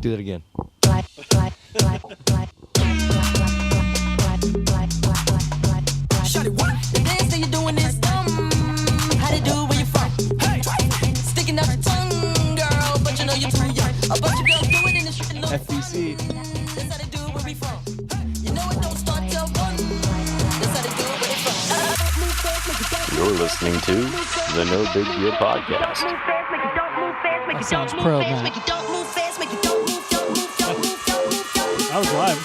Do that again. Shawty, what? The dance that you're doing is dumb. How to do it where you from? Hey, sticking out your tongue, girl, but you know you're too young. A bunch of girls do it in the street. FBC. That's how they do it where we from. You know it don't start till 1. That's how they do it where they from. You're listening to the No Big Deal Podcast. That sounds pro, man. That was live.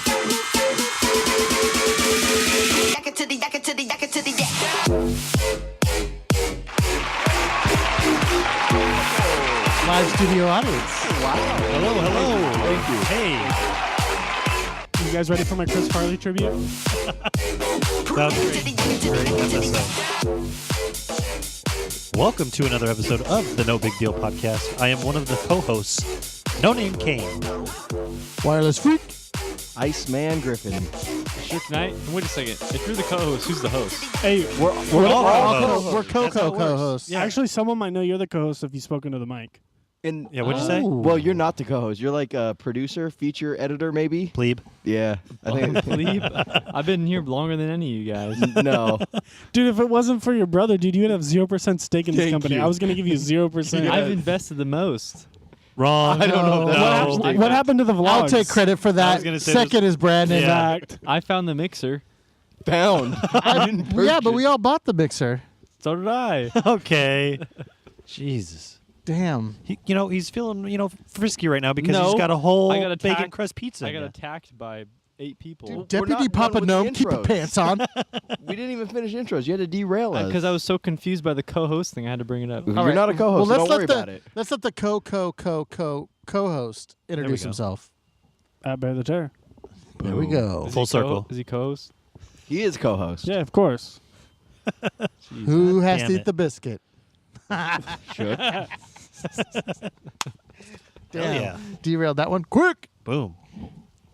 Live studio audience. Wow. Hello. Thank you. Hey. You guys ready for my Chris Farley tribute? That was great episode. Welcome to another episode of the No Big Deal Podcast. I am one of the co-hosts, No Name Kane. Wireless freak. Iceman Griffin. Shook Knight? Wait a second. If you're the co-host, who's the host? Hey, We're all co-hosts. we're That's how it works. co-hosts. Yeah. Actually, someone might know you're the co-host if you've spoken to the mic. And Yeah, what'd you say? well, you're not the co-host. You're like a producer, feature editor, maybe. Plebe. Yeah, I think. Plebe? I've been here longer than any of you guys. No. Dude, if it wasn't for your brother, dude, you would have 0% stake in this Thank company. you. I was going to give you 0%. I've invested the most. Wrong. I don't know if that's No. What happened to the vlogs? I'll take credit for I that. was gonna say Second is Brandon. Yeah. Fact. I found the mixer. Found. I didn't Yeah, but purchase. we all bought the mixer. So did I. Okay. Jesus. Damn. He's feeling, frisky right now because No, he's got a whole I got bacon attacked- crust pizza. I got in attacked by 8 people. Dude, Deputy not done Papa with the Gnome, keep your intros. pants on. We didn't even finish intros. You had to derail us. Because I was so confused by the co-host thing, I had to bring it up. You're All right. not a co-host. Well, so don't worry let about it. let's let the co-host introduce go. himself. At Bear the Terror. There we go. Is Full he circle. Is he co-host? He is co-host. Yeah, of course. Who has damn to it. eat the biscuit? Should. Damn. yeah. Derailed that one. Quick. Boom.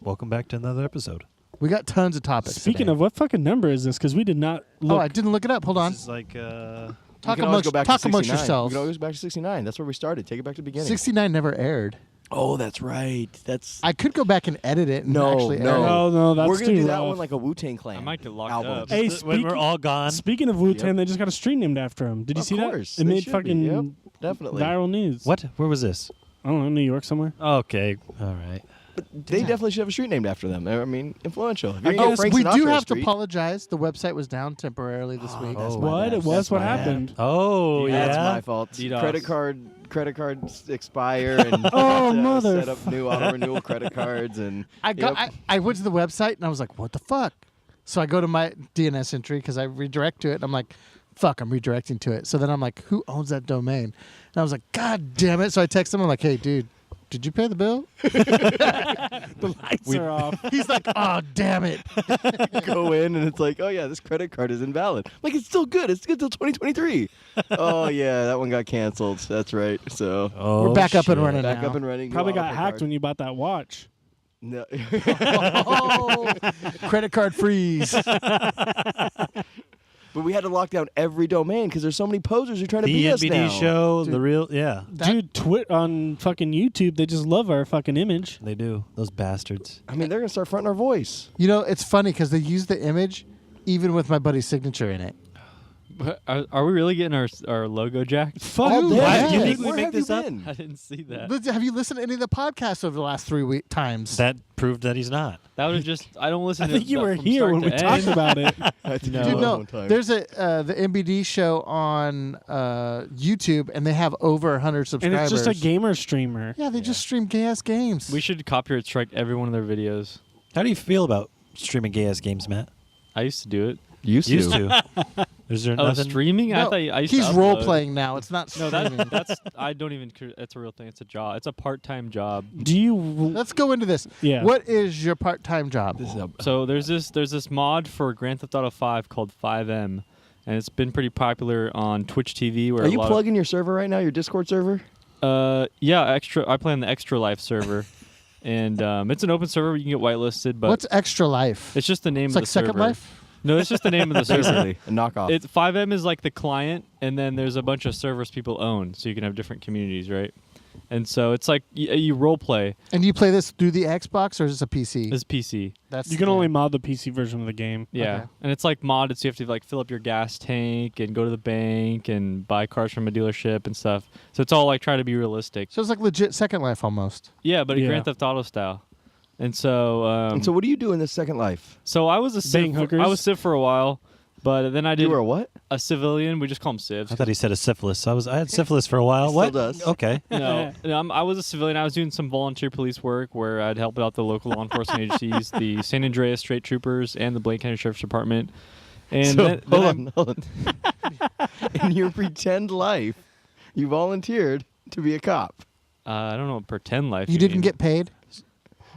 Welcome back to another episode. We got tons of topics. Speaking today. of, what fucking number is this? Because we did not look. Oh, I didn't look it up. Hold on. This is like, Talk You can always go back to talk amongst 69. yourselves. You can always go back to 69. That's where we started. Take it back to the beginning. 69 never aired. Oh, that's right. That's I could go back and edit it and No, actually no. air it. No, that's we're gonna too do that rough. one like a Wu-Tang Clan. I might get locked album. up. Hey, when we're all gone. Speaking of Wu-Tang, Yep. they just got a street named after him. Did you Of see course, that? It they made should be. fucking Yep, definitely. viral news. What? Where was this? I don't know, New York somewhere. Okay. All right. They definitely should have a street named after them. I mean, influential. If I you're gonna guess get Frank We do Sinatra have to Street- apologize. The website was down temporarily this week. that's Oh. my What? bad. It was? That's What my bad. happened? Oh, yeah. That's my fault. DDoS. Credit cards expire and Oh, set up new auto renewal credit cards and I went to the website and I was like, what the fuck? So I go to my DNS entry because I redirect to it and I'm like, fuck, I'm redirecting to it. So then I'm like, who owns that domain? And I was like, God damn it. So I text him. I'm like, hey, dude, did you pay the bill? The lights are off. He's like, oh, damn it. go in and it's like, oh yeah, this credit card is invalid. Like, it's still good. It's good till 2023. Oh yeah, that one got canceled. That's right. So Oh, We're back up and shit. running back now. up and running. Probably new got auto hacked card. when you bought that watch. No. Oh, credit card freeze. But we had to lock down every domain because there's so many posers who trying to The be us NBD now. show, Dude. the real, yeah. Dude, on fucking YouTube, they just love our fucking image. They do. Those bastards. I mean, they're gonna start fronting our voice. You know, it's funny because they use the image even with my buddy's signature in it. But are we really getting our logo jacked? Fuck Oh, you. yeah. Why? You think we Where make have you this up? been? I didn't see that. Have you listened to any of the podcasts over the last 3 times? That proved that he's not. That would have just. I don't listen I to think you stuff were from here start when to we talked end. about it. I had to No. do Dude, that no. one time. There's the NBD show on YouTube, and they have over 100 And subscribers. it's just a gamer streamer. Yeah, they just stream gay-ass games. We should copyright strike every one of their videos. How do you feel about streaming gay-ass games, Matt? I used to do it. used to. Is there Oh, nothing? streaming? I No, thought I used he's to upload. role playing now. It's not No, streaming. that's I don't even. That's a real thing. It's a job. It's a part-time job. Do you? Let's go into this. Yeah. What is your part-time job? This is a, So there's this mod for Grand Theft Auto 5 called 5M, and it's been pretty popular on Twitch TV. Where are a you lot plugging your server right now? Your Discord server? Yeah, extra. I play on the Extra Life server, and it's an open server. You can get whitelisted, but What's Extra Life? it's just the name It's of like the server. Second Life? No, it's just the name of the server. Basically, a knockoff. It's 5M is like the client, and then there's a bunch of servers people own, so you can have different communities, right? And so it's like you role play. And you play this through the Xbox or is this a PC? This PC. That's You can only mod the PC version of the game. Yeah. Okay. And it's like modded, so you have to like fill up your gas tank and go to the bank and buy cars from a dealership and stuff. So it's all like trying to be realistic. So it's like legit Second Life almost. Yeah, but Yeah. Grand Theft Auto style. And so And so what do you do in this Second Life? so I was a Bang civ. hookers? I was civ for a while, but then I did You were a what? a civilian. We just call them civs. I thought he said a syphilis. I had syphilis for a while. He What? still does. Okay. No, I was a civilian. I was doing some volunteer police work where I'd help out the local law enforcement agencies, the San Andreas State Troopers, and the Blaine County Sheriff's Department. And So, then hold on. In your pretend life, you volunteered to be a cop. I don't know what pretend life. You didn't mean. get paid?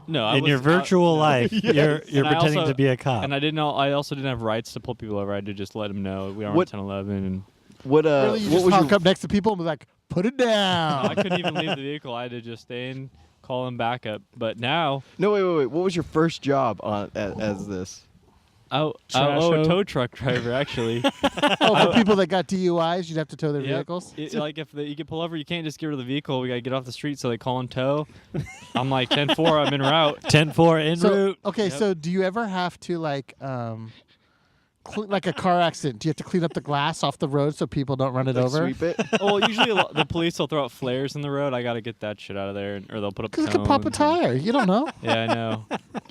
No, I In was, your virtual no. life, you're And I pretending also- to be a cop. And I also didn't have rights to pull people over. I had to just let them know we are on What- 1011. And What really? You what just was honk your up next to people and be like, put it down. I couldn't even leave the vehicle. I had to just stay and call them back up. But now, No, wait. What was your first job on as this? a Trasho. tow truck driver actually. Oh, for people that got DUIs, you'd have to tow their Yep. vehicles? Like if you get pulled over, you can't just get rid of the vehicle. We gotta get off the street, so they call in tow. I'm like 10-4, I'm en route. 10-4 en So, route. okay, Yep. so do you ever have to like like a car accident? Do you have to clean up the glass off the road so people don't run it Like, over? Sweep it. Well, usually the police will throw out flares in the road. I gotta get that shit out of there, or they'll put up. Because it could pop a cones. tire. You don't know. Yeah, I know.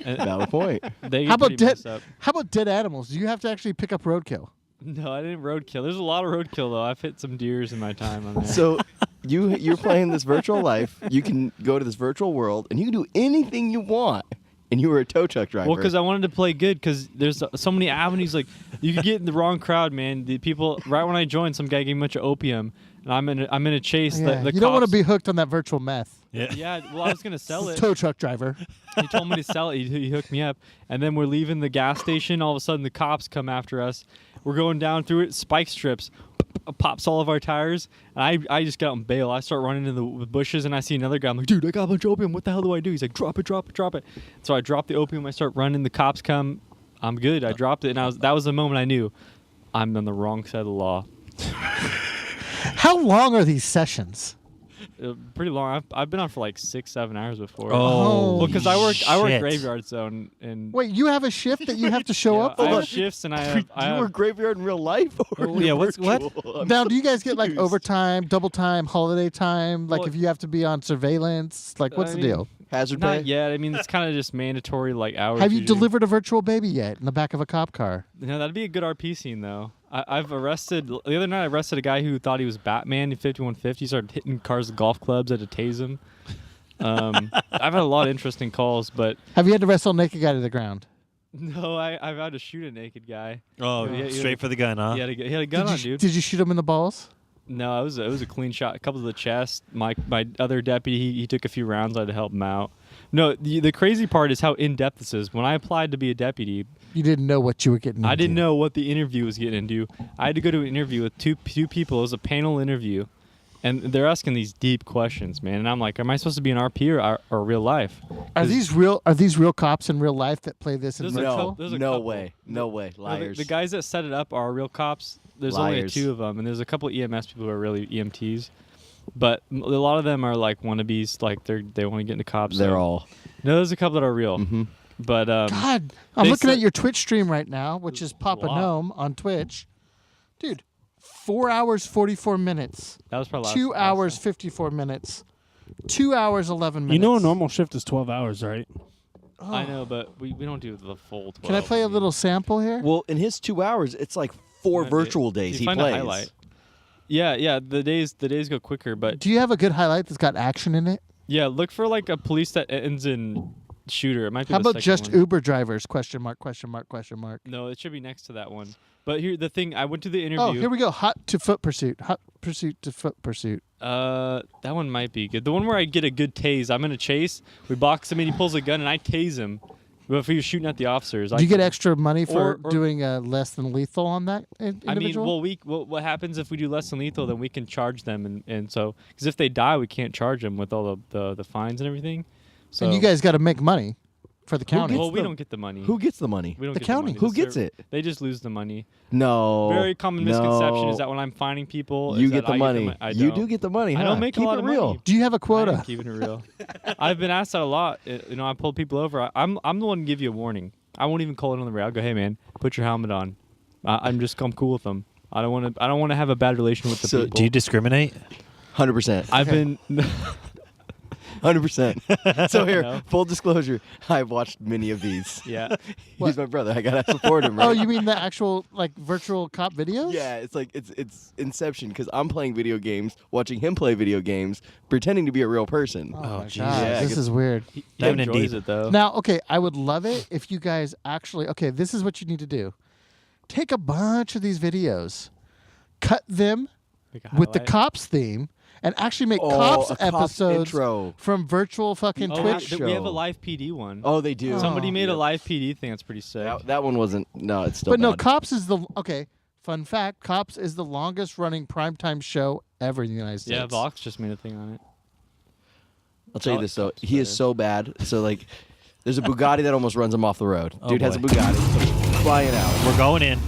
And Valid point. they get How about pretty dead? messed up. How about dead animals? Do you have to actually pick up roadkill? No, I didn't roadkill. There's a lot of roadkill though. I've hit some deers in my time on there. So you're playing this virtual life. You can go to this virtual world and you can do anything you want. And you were a tow truck driver. Well, because I wanted to play good, because there's so many avenues. Like you could get in the wrong crowd, man. The people right when I joined, some guy gave me a bunch of opium, and I'm in a chase. Yeah. The You don't want to cops- be hooked on that virtual meth. Yeah. Yeah, well, I was gonna sell it. Tow truck driver. He told me to sell it. He hooked me up, and then we're leaving the gas station. All of a sudden, the cops come after us. We're going down through it. Spike strips, pops all of our tires, and I just get out and bail. I start running into the bushes, and I see another guy. I'm like, dude, I got a bunch of opium. What the hell do I do? He's like, drop it, drop it, drop it. So I drop the opium. I start running. The cops come. I'm good. I dropped it, and that was the moment I knew I'm on the wrong side of the law. How long are these sessions? Pretty long. I've been on for like 6-7 hours before. Oh, well, because I work shit. graveyard zone and Wait, you have a shift that you have to show yeah, up I for? have shifts and I Do have, you work graveyard in real life? Or Oh, yeah, what's- what? virtual? I'm Now, so do you guys get like confused. overtime, double time, holiday time? Like Well, if you have to be on surveillance? Like what's I the mean, deal? Hazard pay? Not yet. I mean, it's kind of just mandatory like hours. Have you usually. delivered a virtual baby yet in the back of a cop car? No, that'd be a good RP scene though. I've arrested the other night. I arrested a guy who thought he was Batman in 5150. Started hitting cars with golf clubs. I had to tase him. I've had a lot of interesting calls, but Have you had to wrestle a naked guy to the ground? no, I've had to shoot a naked guy. Oh, Yeah, straight for the gun, huh? He had a gun on, dude. Did you shoot him in the balls? No, it was a clean shot. A couple to the chest. My other deputy, he took a few rounds. I had to help him out. No, the crazy part is how in depth this is. When I applied to be a deputy, You didn't know what you were getting into. I didn't know what the interview was getting into. I had to go to an interview with two people. It was a panel interview, and they're asking these deep questions, man. And I'm like, am I supposed to be an RP or real life? Are these real cops in real life that play this in There's a virtual? couple- there's a no couple. way. No way. No, Liars. the guys that set it up are real cops. There's only Liars. 2 of them, and there's a couple EMS people who are really EMTs. But a lot of them are like wannabes, like they want to get into cops. They're so- all. No, there's a couple that are real. Mm-hmm. But God, I'm They looking said- at your Twitch stream right now, which is Papa Wow. Gnome on Twitch. Dude, 4 hours 44 minutes. that was probably 2 hours 54 minutes. 2 hours 11 minutes. You know a normal shift is 12 hours, right? I know, but we don't do the full 12. Can I play a little sample here? Well, in his 2 hours, it's like 4 Yeah, virtual days you he find plays. a highlight. Yeah. The days go quicker, but Do you have a good highlight that's got action in it? yeah, look for like a police that ends in shooter. It might be. How the about second just one. Uber drivers? Question mark, question mark, question mark. No, it should be next to that one. But here, the thing, I went to the interview. Oh, here we go. Hot to foot pursuit. Hot pursuit to foot pursuit. That one might be good. The one where I get a good tase. I'm in a chase. We box him and he pulls a gun and I tase him. But if he was shooting at the officers, Do you get extra money for or- doing less than lethal on that individual? I mean, what happens if we do less than lethal? Then we can charge them, and so because if they die, we can't charge them with all the fines and everything. So and you guys got to make money for the county. gets Well, we the- don't get the money. Who gets the money? We don't The get county. The money. Who gets it? They just lose the money. No. Very common misconception is that when I'm finding people, you is get that the I money. Get the, I You don't. do get the money. I huh? don't make Keep a lot it of real. money. Do you have a I am quota? keeping it real. I've been asked that a lot. I pull people over. I'm the one to give you a warning. I won't even call it on the radio. I'll go, hey man, put your helmet on. I'm cool with them. I don't want to have a bad relation with the So people. Do you discriminate? 100%. I've been 100%. So here, No. full disclosure, I've watched many of these. yeah. He's my brother. I gotta support him. Right? Oh, you mean the actual like virtual cop videos? Yeah, it's like it's Inception because I'm playing video games, watching him play video games, pretending to be a real person. Oh, my jeez. God, Yeah, this it's- is weird. He Diving in enjoys deep. it though. Now, okay, I would love it if you guys actually. Okay, this is what you need to do. Take a bunch of these videos, cut them Like a with the highlight. cops theme, and actually make Oh, cops a cops episodes intro. from virtual fucking Oh, Twitch. we have a show. live PD one. Oh, they do. Somebody made a Yep. live PD thing. That's pretty sick. That one wasn't. No, it's still. But no, bad. Cops is the okay. Fun fact: Cops is the longest running primetime show ever in the United States. Yeah, Vox just made a thing on it. I'll tell you Oh, this though, Cops he is better. so bad. So like, there's a Bugatti that almost runs him off the road. Oh, Dude has a boy. Bugatti flying out. We're going in.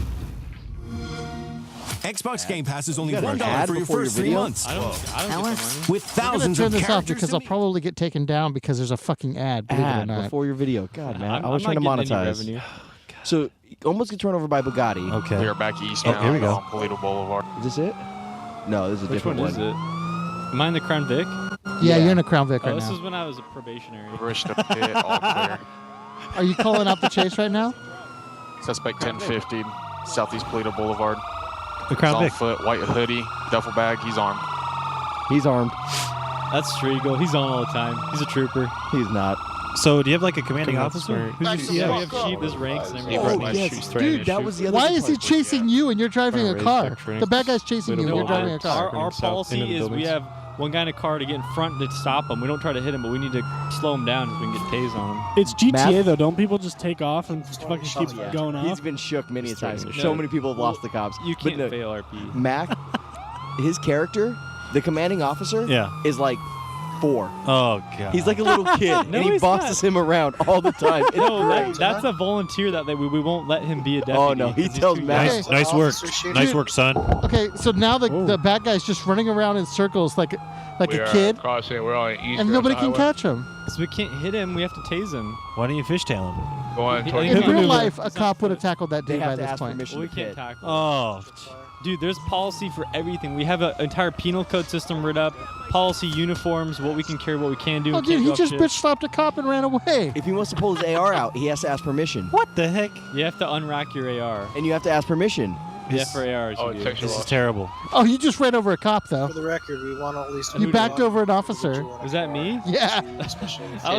Xbox Game Pass is only You got an $1 ad for your before your first 3 video? months. I don't get the money. With I'm gonna thousands turn of this off characters because I'll in probably get taken down because there's a fucking ad. Believe it or Ad not. before your video. God, man, I'm, I was I'm trying to not getting any monetize. revenue. So almost get run over by Bugatti. Okay. We are back east Oh, now here we go. on Polito Boulevard. Is this it? No, this is a Which different one is it? Am I in the Crown Vic? Yeah, you're in a Crown Vic Oh, right this now. is when I was a probationary. Rish the pit, all clear. Are you calling out the chase right now? Suspect 1050, Southeast Polito Boulevard. The He's Crown on Vic. foot, white hoodie, duffel bag, he's armed. He's armed. That's Striegel. He's on all the time. He's a trooper. He's not. So, do you have like a commanding Come on, officer? sorry. Who's your Yeah, CO? we have sheep. There's ranks and He everything. brought Oh my yes, shoes threatening dude, to that shoot. was the other. Why is he part. chasing you and you're driving a Raise car? their training. The bad guy's chasing you and you're driving a car. Our South policy into the is we buildings. have one guy in a car to get in front to stop him. We don't try to hit him, but we need to slow him down so we can get tased on him. It's GTA Math- though. Don't people just take off and just fucking keep Yeah. going He's off? been shook many times. No. So many people have lost the cops. You But can't no, fail RP. Mac, his character, the commanding officer, Yeah. is like 4. Oh, God. He's like a little kid, No, and he he's bosses him around all the time. It's No, great. that's a volunteer that we won't let him be a deputy. Oh, no, he 'cause he's tells too Matt- young. Nice, nice work. Nice work, son. Okay, so now the Whoa. bad guy's just running around in circles like a kid, Crossing, we're on east. and nobody can catch him. So we can't hit him. We have to tase him. Why don't you fishtail him? Going He- towards He's In not real moving. life, a He's cop not would have tackled that They dude by have to this ask point. permission Well, we to can't hit. tackle. Oh. Dude, there's policy for everything. We have an entire penal code system writ up, policy uniforms, what we can carry, what we can do. Oh, we dude, can't he do off just shit. bitch slapped a cop and ran away. If he wants to pull his AR out, he has to ask permission, What the heck? You have to unrack your AR. and you have to ask permission. Yeah, for ARs. Oh, you do. texture This is loss. terrible. Oh, you just ran over a cop, though. For the record, we want at least. You backed over an officer. Was that me? Yeah. I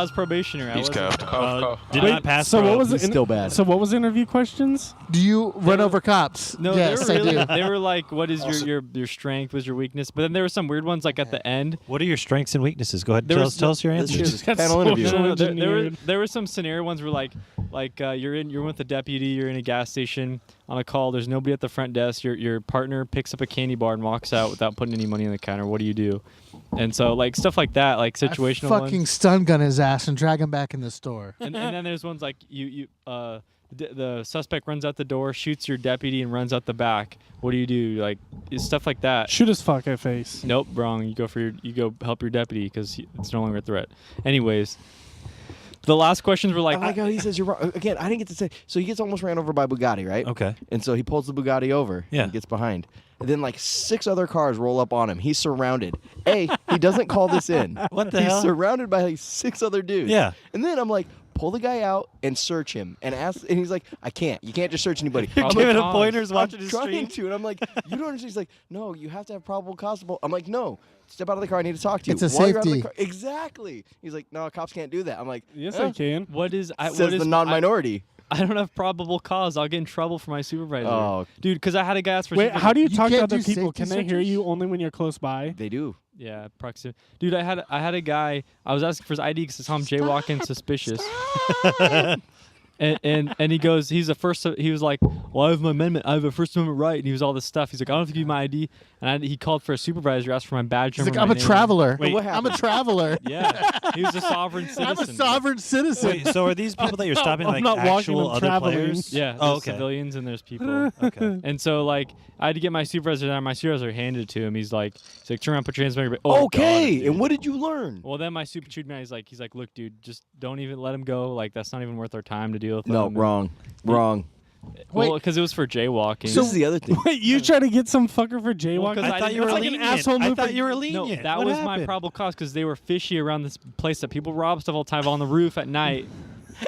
was probationary. I He's wasn't- cuffed. Cuff, cuff. Did Wait, not pass. so bro. what was He's it? still bad. So what was interview questions? Do you run over cops? No, yes, they were really, I do. They were like, "What is your strength? Was your weakness?" But then there were some weird ones, like at the end. What are your strengths and weaknesses? Go ahead. There Tell was us, tell us your Let's hear answers. this panel interview. No, there were engineered. there were some scenario ones where like you're with the deputy, you're in a gas station on a call. There's nobody at the front desk. Your partner picks up a candy bar and walks out without putting any money on the counter. What do you do? And so like stuff like that, like situational Fucking ones. stun gun his ass and drag him back in the store. And then there's ones like the suspect runs out the door, shoots your deputy, and runs out the back. What do you do? Like stuff like that. Shoot his fucking face. Nope, wrong. You go help your deputy because it's no longer a threat. Anyways, the last questions were I like, like how he says you're wrong. Again, I didn't get to say. So he gets almost ran over by Bugatti, right? Okay. And so he pulls the Bugatti over. Yeah. And gets behind. And then like 6 other cars roll up on him. He's surrounded. He doesn't call this in. What the He's hell? surrounded by like 6 other dudes. Yeah. And then I'm like, pull the guy out and search him and ask. And he's like, I can't. You can't just search anybody. Probable I'm like, Giving him cause. pointers, I'm watching his trying stream. to, and I'm like, you don't understand. He's like, no, you have to have probable cause. I'm like, no, step out of the car. I need to talk to you. It's a While you're out of the safety. car- Exactly. He's like, no, cops can't do that. I'm like, Yes, "Huh?" I can. what is Says what is the non-minority. I don't have probable cause. I'll get in trouble for my supervisor. Oh. Dude, because I had a guy ask for. Wait, how do you You talk to can't other do people? safety Can they hear searches? you only when you're close by? They do. Yeah, proximity. Dude, I had a guy. I was asking for his ID because I saw him jaywalking suspicious. and he goes, he was like, well, I have my amendment. I have a First Amendment right. And he was all this stuff. He's like, I don't have to give you my ID. And he called for a supervisor, asked for my badge He's number. like, I'm a my name. traveler. Wait, what I'm a traveler. Yeah, he was a sovereign citizen. I'm a sovereign citizen. Wait, so are these people that you're stopping I'm like not walking, actual I'm other traveling. players? Yeah, Oh, there's okay. civilians and there's people. Okay. And so like I had to get my supervisor there. My supervisor handed it to him. He's like, turn around, put your hands back. Oh, Okay, God, and dude. what did you learn? Well, then my super chewed me. He's like, look, dude, just don't even let him go. Like that's not even worth our time to deal with. No, him. wrong. Well, because it was for jaywalking. This is the other thing. Wait, you try to get some fucker for jaywalking? 'cause I thought you were That's like lenient. an asshole I move. thought you were No, lenient. that What was my happened? probable cause because they were fishy around this place that people rob stuff all the time on the roof at night.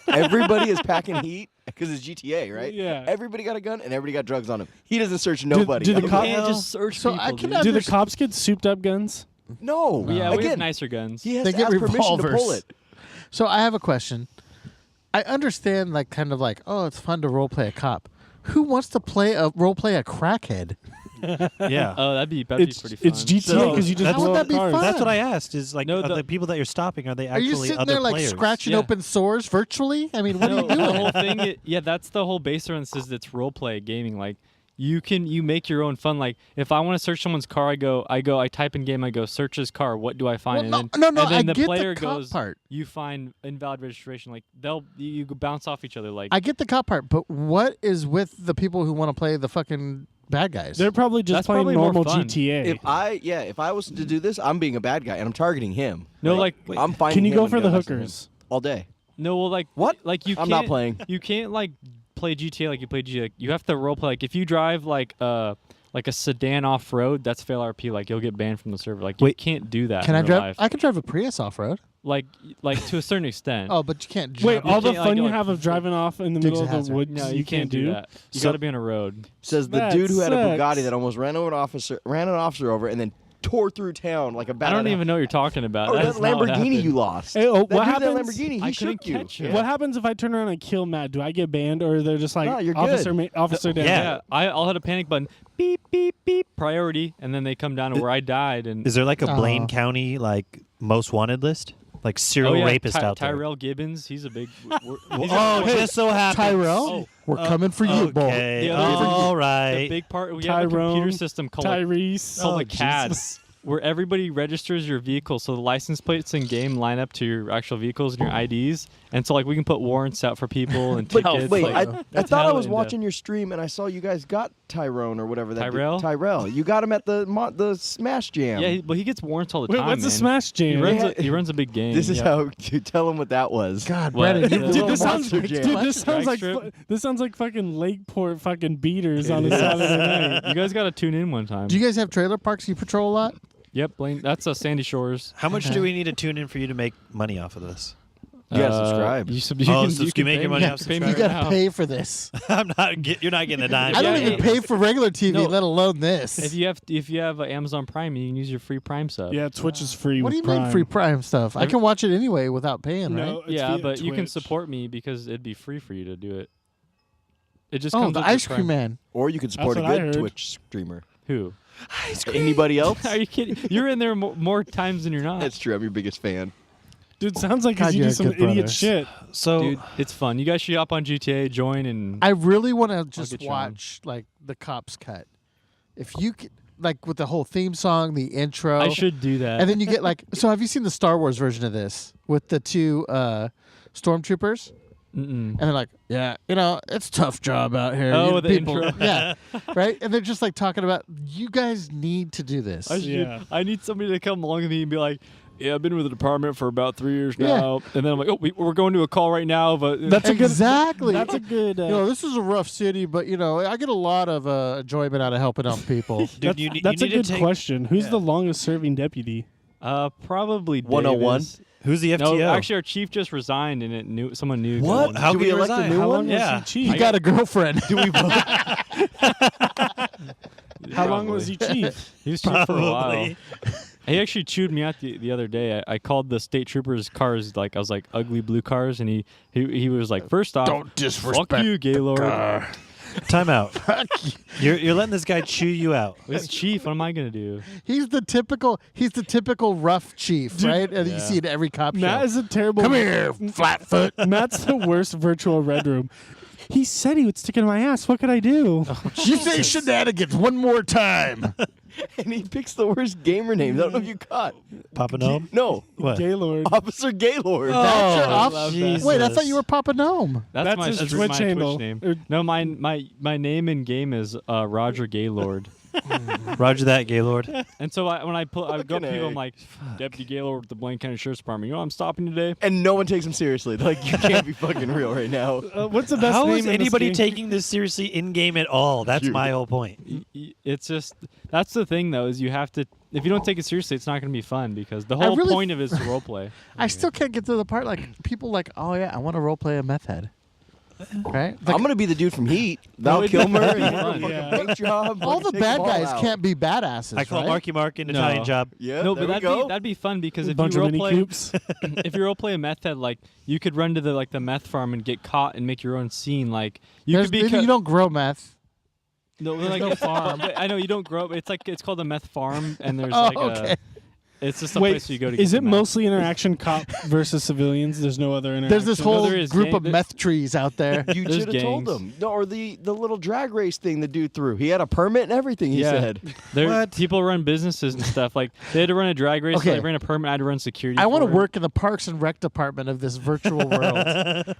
Everybody is packing heat because it's GTA, right? Yeah. Everybody got a gun and everybody got drugs on him. He doesn't search nobody. do the I mean, cop- You can't just search So people, I can dude. Do the understand- cops get souped up guns? no. Yeah, we have Again, nicer guns. he has They to get ask permission to revolvers. pull it. So I have a question. I understand, like, kind of like, oh, it's fun to role play a cop. Who wants to role play a crackhead? Yeah. Oh, that'd be It's pretty fun. GTA because you just How would blow that up be cars. fun? That's what I asked. Is like, No, are the- the people that you're stopping, are they Are you actually sitting other there like players? scratching Yeah. open sores virtually? I mean, what are you The doing? whole thing, that's the whole base around this is it's role play gaming. Like you make your own fun. Like if I want to search someone's car, I type in game, I go search his car. What do I find? Well, and no, then, no, and then I the get the player cop goes. part. You find invalid registration. Like you bounce off each other. Like I get the cop part, but what is with the people who want to play the fucking bad guys? They're probably just That's playing probably more normal fun. GTA. If I was to do this, I'm being a bad guy and I'm targeting him. No, I'm finding. Can you him go and for the gunning him hookers? all day? no, well, like What? Like you. I'm Can't, not playing. You can't like play GTA like you play GTA. Like, you have to role play. Like if you drive like a sedan off road, that's fail RP. Like you'll get banned from the server. Like you Wait, can't do that. Can in I real drive? life. I can drive a Prius off road. Like to a certain extent. Oh, but you can't. Wait, drive- all the can't, fun like, you like- have of driving off in the Dukes middle of of the Hazzard. woods, No, you can't do that. You So- got to be on a road. Says the That dude who had a sucks. Bugatti that almost ran an officer over and then tore through town like a bad. I don't even know what you're talking about. Oh, that That's not what Lamborghini happened. you lost. Hey, oh, that what dude in happens? that Lamborghini, he I shook couldn't you. catch it. What happens if I turn around and kill Matt? Do I get banned, or they're just like No, you're officer good. officer down? Yeah. Yeah, I'll hit a panic button. Beep beep beep. Priority, and then they come down to where I died. And Is there like a Blaine Oh. County like most wanted list? Like serial oh, yeah, rapist out there. Tyrell Gibbons. He's a big. Oh, just so happens. Tyrell, we're coming for you, boy. Okay. The other- All The right. big part. We have a Tyrone, computer system called Tyrese. called a CAD, where everybody registers your vehicle, so the license plates in game line up to your actual vehicles and your IDs, and so like we can put warrants out for people and But tickets. wait, like, I that's thought I hella was in-depth. watching your stream and I saw you guys got Tyrone or whatever that. Tyrell? Tyrell. You got him at the Smash Jam. Yeah, but he gets warrants all the Wait, time. what's the man. Smash He Jam? runs, Yeah. he runs a big game. This is yeah. how you tell him what that was. God, What? Brandon, you Dude, blew Dude, a this sounds monster legit. jam. Dude, this sounds like Strip? this sounds like fucking Lakeport fucking beaters on a Saturday night. You guys got to tune in one time. Do you guys have trailer parks you patrol a lot? Yep, Blaine. That's Sandy Shores. How much do we need to tune in for you to make money off of this? You gotta subscribe. You Oh, can, so you can make pay your me. money You off can pay me You right gotta now. pay for this. You're not getting a dime. I don't Yeah, even yeah. pay for regular TV, No. let alone this. If you have Amazon Prime, you can use your free Prime sub. Yeah, Twitch is free. What do with you mean Prime. free Prime stuff? I can watch it anyway without paying, No, right? it's Yeah, via but you can Twitch. support me because it'd be free for you to do it. It just Oh, comes the with ice Prime. cream man. Or you could support a what I good heard. Twitch streamer. Who? Anybody else? Are you kidding? You're in there more times than you're not. That's true. I'm your biggest fan. Dude, sounds like God, you you're do a some good brother. idiot shit. So Dude, it's fun. You guys should hop on GTA, join, and I really want to just get you on. watch like the cops cut. If you could, like with the whole theme song, the intro, I should do that. and then you get like. So have you seen the Star Wars version of this with the two stormtroopers? Mm-mm. And they're like, yeah, it's a tough job out here. Oh, You the people, intro. yeah, right. And they're just like talking about you guys need to do this. I should. Yeah. I need somebody to come along with me and be like, "Yeah, I've been with the department for about 3 years Yeah. now." And then I'm like, "Oh, we're going to a call right now." But That's a good. Exactly. That's a good. This is a rough city, but I get a lot of enjoyment out of helping out people. dude, you that's a need to good take, question. Who's Yeah. the longest serving deputy? probably 101? Davis. Who's the FTO? No, actually, our chief just resigned, and someone new. What? got in. How Do can we you elect a resign? new How one? long Yeah. was he chief? He got a girlfriend. Do we vote? How long was he chief? He was chief for a while. Probably. He actually chewed me out the other day. I called the state troopers' cars I was like ugly blue cars, and he was like, first off, Don't disrespect fuck you, Gaylord. Time out. You're letting this guy chew you out. It's chief. What am I gonna do? He's the typical rough chief, right? And you see it in every cop Matt show. is a terrible. Come here, flatfoot. Matt's the worst virtual Red Room. He said he would stick in my ass. What could I do? You say shenanigans one more time. And he picks the worst gamer names. I don't know if you caught. Papa Gnome? No. What? Gaylord. Officer Gaylord. That's your Oh, off- Jesus. Wait, I thought you were Papa Gnome. That's my his Twitch, Twitch my handle. Twitch name. Or- No, my name in game is Roger Gaylord. Roger that, Gaylord. And so when I go up to Fucking people, A. I'm like, Deputy Gaylord with the Blaine County Sheriff's Department. You know, I'm stopping today. And no one takes him seriously. They're like, you can't be fucking real right now. What's the best How name is in this anybody game? taking this seriously in game at all? That's You. my whole point. It's just that's the thing though is you have to if you don't take it seriously, it's not going to be fun because the whole really- point of it is to role play. I still can't get to the part like people like, oh yeah, I want to role play a meth head. Right? Like, I'm gonna be the dude from Heat. Val it'd be Kilmer. very and fun. fucking Yeah. paint job. all Like, the take bad them all guys out. can't be badasses. I call right? Marky Mark an No. Italian job. Yeah, No, there but we go. that'd be fun because if bunch you of role mini play coops. if you role play a meth head, like you could run to the meth farm and get caught and make your own scene. Like you There's- could be you don't grow meth. no, like a farm. I know you don't grow up. It's called a meth farm, and there's Oh, like okay. it's just a Wait, place you go to. is get it the meth. mostly interaction cop versus civilians? There's no other interaction. There's this whole there is group gang- of there- meth trees out there. You There's should have told gangs. them. No, or the little drag race thing the dude threw. He had a permit and everything, he said. There, What? people run businesses and stuff. Like they had to run a drag race. Okay. So they ran a permit. I had to run security. I want to for it. work in the Parks and Rec department of this virtual world.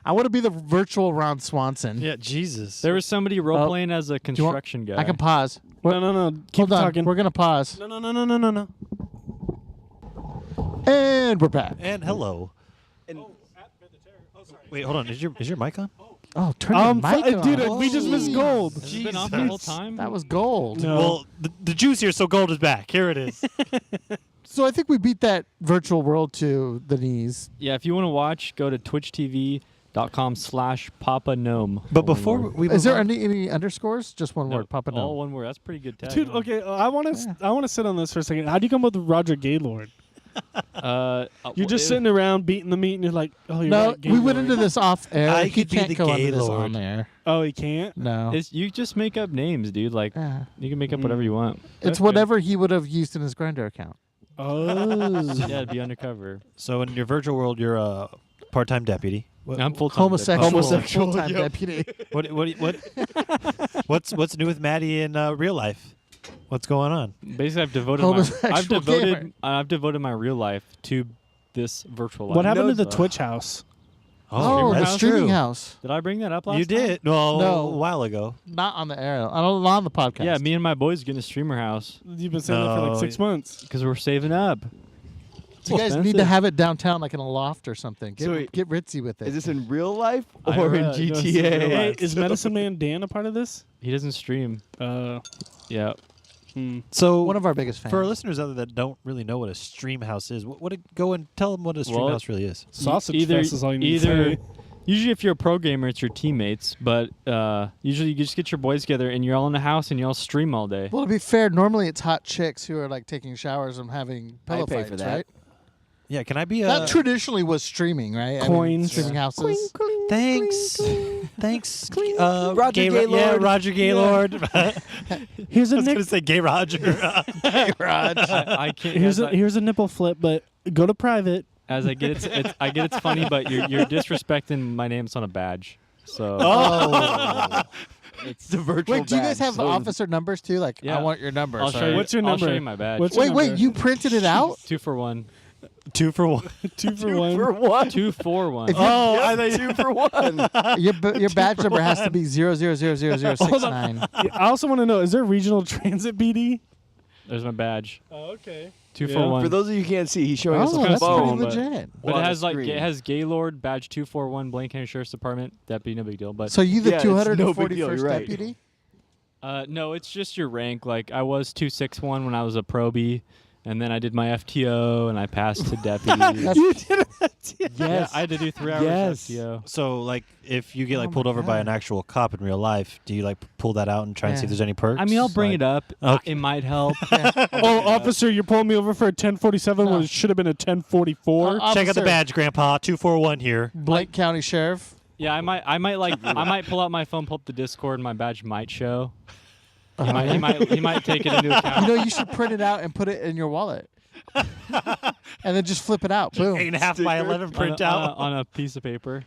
I want to be the virtual Ron Swanson. Yeah, Jesus. There was somebody role playing as a you want- construction guy. I can pause. No. Keep Hold on. talking. We're gonna pause. No. And we're back. And hello. Wait, hold on. Is your mic on? Oh, turn your mic on. Dude, we just missed gold. Has it been off the whole time? That was gold. No. Well, the juice here, so gold is back. Here it is. So I think we beat that virtual world to the knees. Yeah, if you want to watch, go to twitchtv.com/Papa Gnome. But before we Is there move on- any underscores? Just one word, Papa All No. one word. That's pretty good tag. Dude, okay, I want to sit on this for a second. How do you come up with Roger Gaylord? You're just sitting around beating the meat, and you're like, "Oh, you're No, right, we went Gaylord. into this off air. I He could be can't the go into this Gaylord. on air. Oh, he can't. No. You just make up names, dude. Like Yeah. you can make up whatever you want. It's whatever he would have used in his Grindr account. Oh, Yeah, it'd be undercover. So in your virtual world, you're a part-time deputy. I'm full time. Homosexual full-time deputy. What's new with Maddie in real life? What's going on? Basically, Homosexual I've devoted my real life to this virtual life. what happened to the knows, Twitch house? Oh, the that's streaming true. house. Did I bring that up last You time? did. No, No. a while ago. Not on the air. On the podcast. Yeah, me and my boys getting a streamer house You've been saying that for like No, 6 months. because we're saving up. So you guys need expensive. to have it downtown, like in a loft or something. So wait, Get ritzy with it. Is this in real life I or read- in no, it's in real GTA? Hey, life. is Medicine Man Dan a part of this? He doesn't stream. Yeah. So one of our biggest fans. for our listeners other that don't really know what a stream house is, go and tell them what a stream Well, house really is. Sausage Fest is all you need to say. Usually, if you're a pro gamer, it's your teammates. But usually, you just get your boys together and you're all in the house and you all stream all day. Well, to be fair, normally it's hot chicks who are like taking showers and having pillow pay fights, for that. right? Yeah, can I be That traditionally was streaming, right? Coins. Streaming houses. Thanks. Thanks. Roger Gaylord. Yeah, Gaylord. Roger Gaylord. Here's I a was going to nip- say Gay Roger. I can't. here's a nipple flip, but go to private. As I get it's funny, but you're disrespecting my name. It's on a badge. So It's the virtual Wait, do you guys badge, have so- officer numbers too? Like, Yeah. I want your number. I'll so- show you. What's your I'll show number? you my badge. What's your Wait, number? you printed it out? 2 for 1. 2 for 1. 2 for 1. For what? 2 for 1. If you- Oh, Yep, I thought 2 for 1. your badge number has to be 0000069. I also want to know: is there regional transit BD? There's my badge. Oh, okay. 2 Yeah. for 1. For those of you who can't see, he's showing us Oh, a that's phone. pretty but- legit. But on it the has screen. it has Gaylord badge 241 Blaine County Sheriff's Department deputy, no big deal. But So you the Yeah, it's no big deal, 241st you're right. deputy? no, it's just your rank. Like I was 261 when I was a probie, and then I did my FTO and I passed to deputy. You did it. Yeah, I had to do 3 hours Yes. FTO. So, like, if you get Oh like my pulled over by God. an actual cop in real life, do you like pull that out and try and see Yeah. if there's any perks? I mean, I'll bring Like- it up. Okay. It might help. Oh, officer, you're pulling me over for a 1047 when No. it should have been a 1044. Check out the Officer. badge, Grandpa. 241 here. Blake County Sheriff. Yeah, I might pull out my phone, pull up the Discord, and my badge might show. He might take it into account. You should print it out and put it in your wallet. And then just flip it out. Boom. 8.5 by 11 printout on a piece of paper.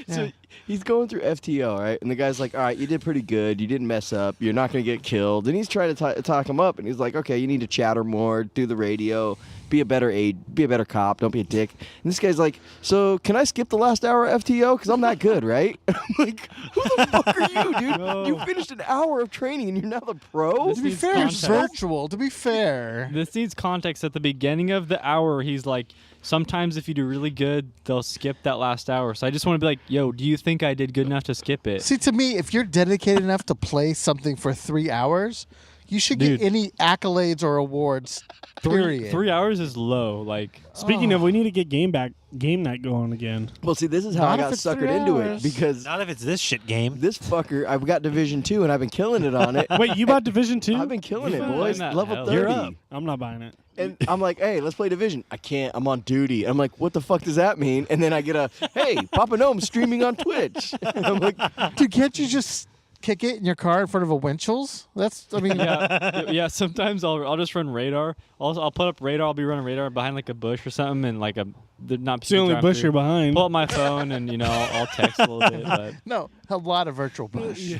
So he's going through FTO, right? And the guy's like, all right, you did pretty good. You didn't mess up. You're not going to get killed. And he's trying to talk him up. And he's like, okay, you need to chatter more, do the radio, be a better cop, don't be a dick. And this guy's like, so can I skip the last hour of FTO? Because I'm that good, right? And I'm like, who the fuck are you, dude? No. You finished an hour of training and you're now the pro? To be fair, it's virtual. To be fair. This needs context. At the beginning of the hour, he's like, sometimes if you do really good, they'll skip that last hour. So I just want to be like, yo, do you think I did good enough to skip it? See, to me, if you're dedicated enough to play something for 3 hours, you should get any accolades or awards. Period. 3 hours is low. Like, Speaking of, we need to get game night going again. Well, see, this is how Not I if got it's suckered 3 into hours. it because Not if it's this shit game. this fucker, I've got Division 2 and I've been killing it on it. Wait, you bought Division 2? I've been killing it, been boys. playing that Level hell. 30. You're up. I'm not buying it. And I'm like, hey, let's play Division. I can't. I'm on duty. I'm like, what the fuck does that mean? And then I get a, hey, Papa Nome's streaming on Twitch. And I'm like, Dude, can't you just kick it in your car in front of a Winchell's? yeah. Sometimes I'll just run radar. I'll put up radar. I'll be running radar behind like a bush or something, and like not. It's the only bush you're behind. Pull up my phone and I'll text a little bit. But No, a lot of virtual bush.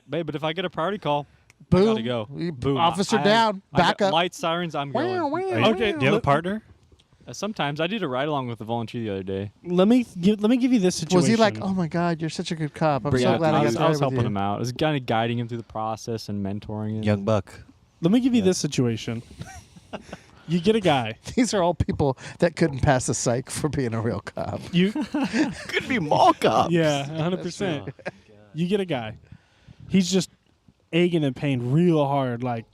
babe, but if I get a priority call, Boom. I gotta go. Boom. Officer I- down. I Back got up. Light sirens. I'm going. Okay, do you have a partner? Sometimes I did a ride along with a volunteer the other day. Let me give you this situation. Was he like, oh my God, you're such a good cop. I'm so glad I I was, got I was started with helping you. him out. I was kind of guiding him through the process and mentoring him. Young buck. Let me give you this situation. You get a guy. These are all people that couldn't pass the psych for being a real cop. You could be mall cops. Yeah, 100%. You get a guy. He's just aching in pain real hard, like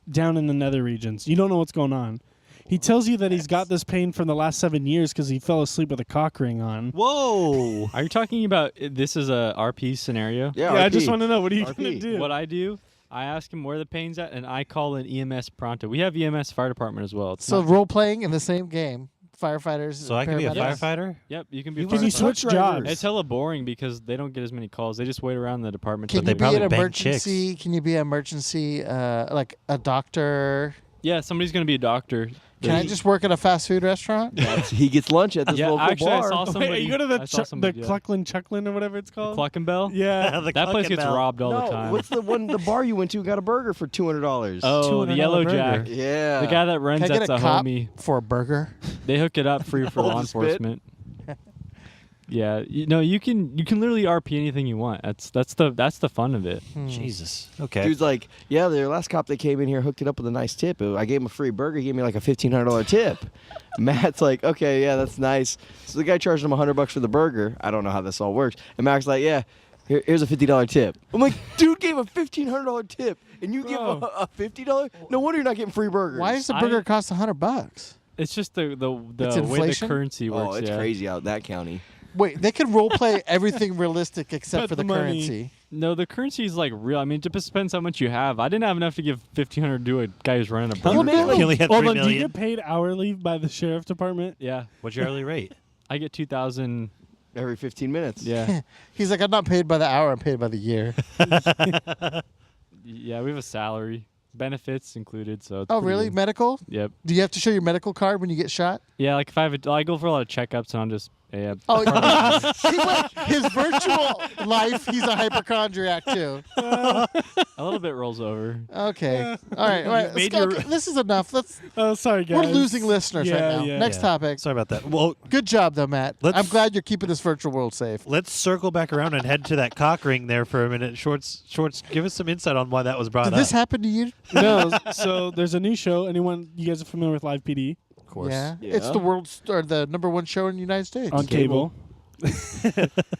down in the nether regions. You don't know what's going on. He tells you that he's got this pain from the last 7 years because he fell asleep with a cock ring on. Whoa! Are you talking about this is a RP scenario? Yeah, I RP. just want to know, what are you RP. going to do? What I do, I ask him where the pain's at, and I call an EMS pronto. We have EMS fire department as well. It's So not- role playing in the same game. Firefighters. So I can be a paramedics. firefighter? Yep, you can be. a Can you firefighter. switch jobs? It's hella boring because they don't get as many calls. They just wait around the department. Can till you they be an probably bang emergency? Can you be an emergency, like a doctor? Yeah, somebody's gonna be a doctor. Can I just work at a fast food restaurant? He gets lunch at this Yeah, local actually, bar. I saw somebody. Wait, you go to I the saw somebody do that. Clucklin' or whatever it's called? Cluck and Bell. Yeah. The That place Cluckin' gets Bell. robbed all the No, time. what's the bar you went to got a burger for $200? Oh, the $200 Yellow burger. Jack. Yeah. The guy that runs Can I that's get a a cop homie. for a burger? They hook it up free for Hold law the spit. enforcement. Yeah, you can literally RP anything you want. That's the fun of it. Jesus. Okay. Dude's like, yeah, the last cop that came in here hooked it up with a nice tip. I gave him a free burger. He gave me like a $1,500 tip. Matt's like, okay, yeah, that's nice. So the guy charged him $100 for the burger. I don't know how this all works. And Mac's like, yeah, here's a $50 tip. I'm like, dude gave a $1,500 tip, and you give Bro. a $50? No wonder you're not getting free burgers. Why does the burger cost $100? It's just the It's way the inflation? currency works. Oh, it's yeah. crazy out in that county. Wait, they can role play everything realistic except But for the the money. currency. No, the currency is like real. I mean, it just depends how much you have. I didn't have enough to give $1,500 to a guy who's running a burger. You make You like, only had Hold 3 on, do you million. get paid hourly by the sheriff department? Yeah, What's your hourly rate? I get 2,000. every 15 minutes. Yeah, He's like, I'm not paid by the hour, I'm paid by the year. yeah. We have a salary, benefits included. So. It's Oh, pretty really? good. Medical? Yep. Do you have to show your medical card when you get shot? Yeah, like if I go for a lot of checkups and I'll just Oh, his virtual life, he's a hypochondriac too. a little bit rolls over. Okay. All right. All right. made Let's go. your- This is enough. Oh, sorry, guys. We're losing listeners right Yeah, now. yeah. Next Yeah. topic. Sorry about that. Well, Good job, though, Matt. Let's- I'm glad you're keeping this virtual world safe. let's circle back around and head to that cock ring there for a minute. Shorts, give us some insight on why that was brought Did up. this happen to you? No, so there's a new show. Anyone, you guys are familiar with Live PD Of course. Yeah. Yeah. It's the world's or the #1 show in the United States. on cable.